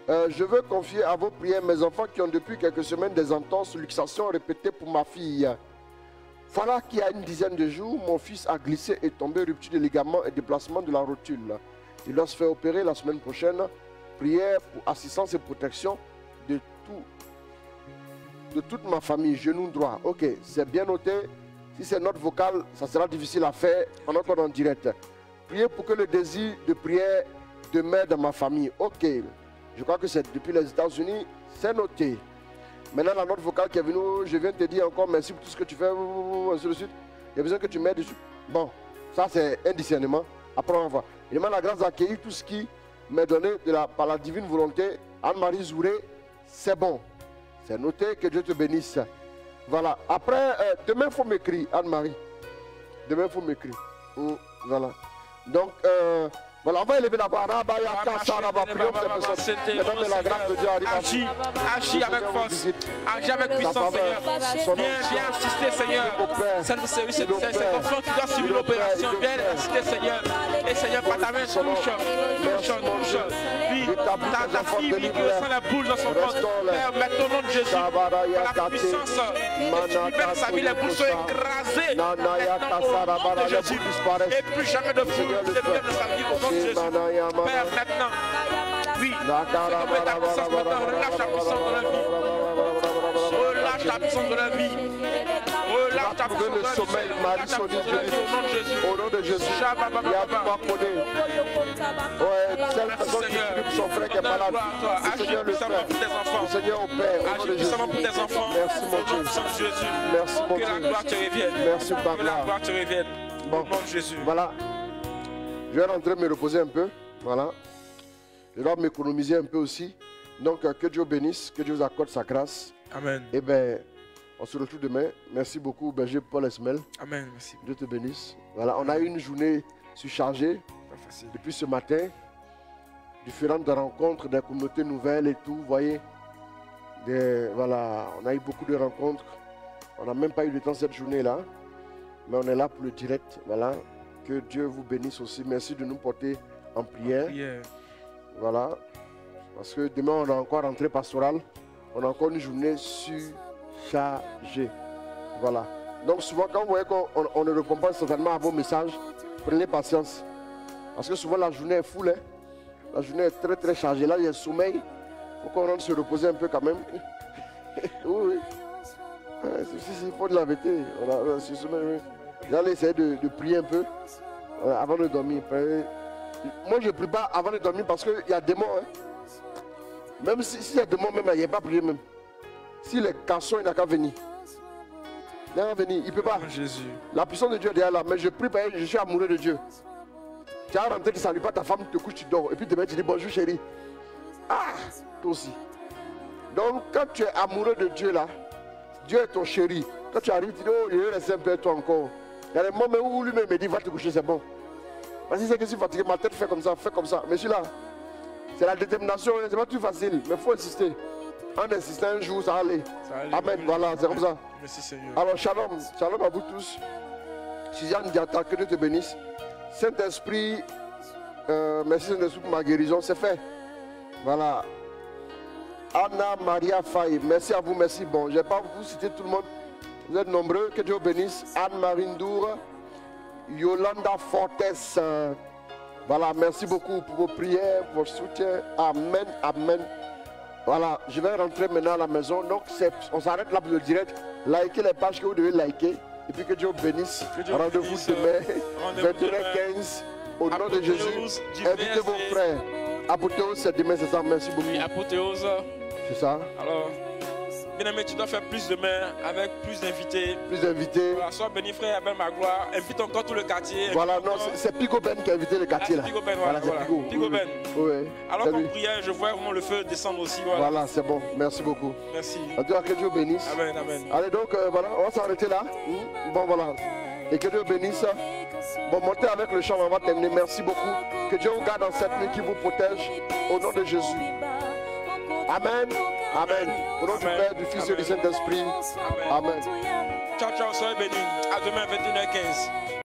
Speaker 1: je veux confier à vos prières mes enfants qui ont depuis quelques semaines des intenses luxations répétées pour ma fille. Voilà qu'il y a une dizaine de jours, mon fils a glissé et tombé, rupture de ligaments et déplacement de la rotule. Il doit se faire opérer la semaine prochaine. Prière pour assistance et protection de toute ma famille, genou droit. Ok, c'est bien noté. Si c'est note vocale, ça sera difficile à faire. On est encore en direct. Priez pour que le désir de prière demeure dans ma famille. Ok, je crois que c'est depuis les États-Unis. C'est noté. Maintenant, la note vocale qui est venue, je viens de te dire encore merci pour tout ce que tu fais, ainsi de suite. Il y a besoin que tu m'aides dessus. Bon, ça c'est un discernement. Après, on va voir. Il demande la grâce d'accueillir tout ce qui m'est donné par la divine volonté. Anne-Marie Zouré, c'est bon. C'est noté, que Dieu te bénisse. Voilà. Après, demain, il faut m'écrire, Anne-Marie. Demain, il faut m'écrire. Voilà. Donc, voilà, on va élever la barre. Mesdames, la grâce de Dieu arrive.
Speaker 4: Agis avec force. Agis avec puissance, Seigneur. Viens assister, Seigneur. C'est ton enfant qui doit suivre l'opération. Viens assister, Seigneur. Et Seigneur, par ta main, touche. Puis, ta fille qui ressent la boule dans son ventre. Père, maintenant, au nom de Jésus, par la puissance que tu libères sa vie, les boules sont écrasées. Maintenant, au nom de Jésus. Et plus jamais de boule ne deviennent de sa vie, au nom de Jésus. Père, maintenant, oui, c'est ta puissance maintenant, relâche ta puissance de la vie. Relâche ta puissance de la vie. Relâche ta puissance de la vie.
Speaker 1: Sommeil, Marie, son au nom de Jésus. Il y a pas connu. Ouais, celle personne qui occupe son frère qui est malade.
Speaker 4: Agis puissamment pour tes enfants.
Speaker 1: Seigneur au Père.
Speaker 4: Agis puissamment pour tes enfants.
Speaker 1: Merci mon
Speaker 4: Dieu. Au nom de Jésus.
Speaker 1: Merci mon Dieu.
Speaker 4: Que la gloire te revienne.
Speaker 1: Merci par
Speaker 4: Que la gloire te revienne.
Speaker 1: Bon,
Speaker 4: au nom de Jésus.
Speaker 1: Voilà. Je vais rentrer me reposer un peu. Voilà. Je dois m'économiser un peu aussi. Donc, que Dieu bénisse, que Dieu vous accorde sa grâce.
Speaker 4: Amen.
Speaker 1: Et bien, on se retrouve demain. Merci beaucoup, Berger Paul Esmel.
Speaker 4: Amen. Merci.
Speaker 1: Dieu te bénisse. Voilà, on a eu une journée surchargée depuis ce matin. Différentes rencontres, des communautés nouvelles et tout. Vous voyez, voilà, on a eu beaucoup de rencontres. On n'a même pas eu le temps cette journée-là. Mais on est là pour le direct. Voilà. Que Dieu vous bénisse aussi. Merci de nous porter en prière. Voilà. Parce que demain, on a encore rentrée pastorale. On a encore une journée surchargée. Voilà. Donc souvent, quand vous voyez qu'on ne répond pas certainement à vos messages, prenez patience. Parce que souvent, la journée est full. Hein? La journée est très très chargée. Là, il y a le sommeil. Il faut qu'on rentre se reposer un peu quand même. Oui, oui. Il faut de la vérité. Voilà, j'allais essayer de prier un peu avant de dormir. Moi, je ne prie pas avant de dormir parce qu'il y a des morts. Hein. Même s'il y a des morts, même, il n'y a pas prié même. Si les garçons, il n'a qu'à venir. Il n'a qu'à venir. Il ne peut pas.
Speaker 4: Jésus.
Speaker 1: La puissance de Dieu est derrière là. Mais je prie parce que je suis amoureux de Dieu. Tu as rentré, tu ne salues pas ta femme, tu te couches, tu dors. Et puis demain, tu dis bonjour chérie. Ah, toi aussi. Donc, quand tu es amoureux de Dieu là, Dieu est ton chéri. Quand tu arrives, tu dis, oh, il reste un peu toi encore. Il y a des moments où lui-même me dit, va te coucher, c'est bon. Parce que c'est que je suis fatigué, ma tête fait comme ça, Mais celui-là, c'est la détermination, c'est pas tout facile, mais il faut insister. En insistant un jour, ça va aller. Amen, voilà, c'est comme ça.
Speaker 4: Merci Seigneur.
Speaker 1: Alors, shalom, shalom à vous tous. Suzanne Diata, que Dieu te bénisse. Saint-Esprit, merci Saint-Esprit pour ma guérison, c'est fait. Voilà. Anna Maria Faye, merci à vous, merci. Bon, je ne vais pas vous citer tout le monde. Vous êtes nombreux, que Dieu bénisse. Anne-Marie Ndour, Yolanda Fortes. Voilà, merci beaucoup pour vos prières, pour votre soutien. Amen, amen. Voilà, je vais rentrer maintenant à la maison. Donc, on s'arrête là pour le direct. Likez les pages que vous devez liker. Et puis que Dieu bénisse. Rendez-vous demain, 21h15. Au nom de Jésus, invitez vos frères. Apothéose, c'est demain, c'est ça. Merci beaucoup.
Speaker 4: Oui, apothéose.
Speaker 1: C'est ça.
Speaker 4: Alors, bien aimé, tu dois faire plus demain avec plus d'invités.
Speaker 1: Plus d'invités.
Speaker 4: Voilà, sois béni, frère, avec ma gloire. Invite encore tout le quartier.
Speaker 1: Voilà, non, c'est Pico Ben qui a invité le quartier là.
Speaker 4: Pico Ben, voilà. Pico Ben.
Speaker 1: Oui.
Speaker 4: Alors qu'on priait, je vois vraiment le feu descendre aussi.
Speaker 1: Voilà, c'est bon. Merci beaucoup.
Speaker 4: Merci.
Speaker 1: En tout cas, que Dieu bénisse.
Speaker 4: Amen, amen.
Speaker 1: Allez, donc, voilà, on va s'arrêter là. Bon, voilà. Et que Dieu bénisse. Bon, montez avec le chant, on va terminer. Merci beaucoup. Que Dieu vous garde dans cette nuit, qui vous protège. Au nom de Jésus. Amen. Amen. Au nom du Père, du Fils et du Saint-Esprit. Amen.
Speaker 4: Ciao, ciao, soyez bénis. À demain, 21h15.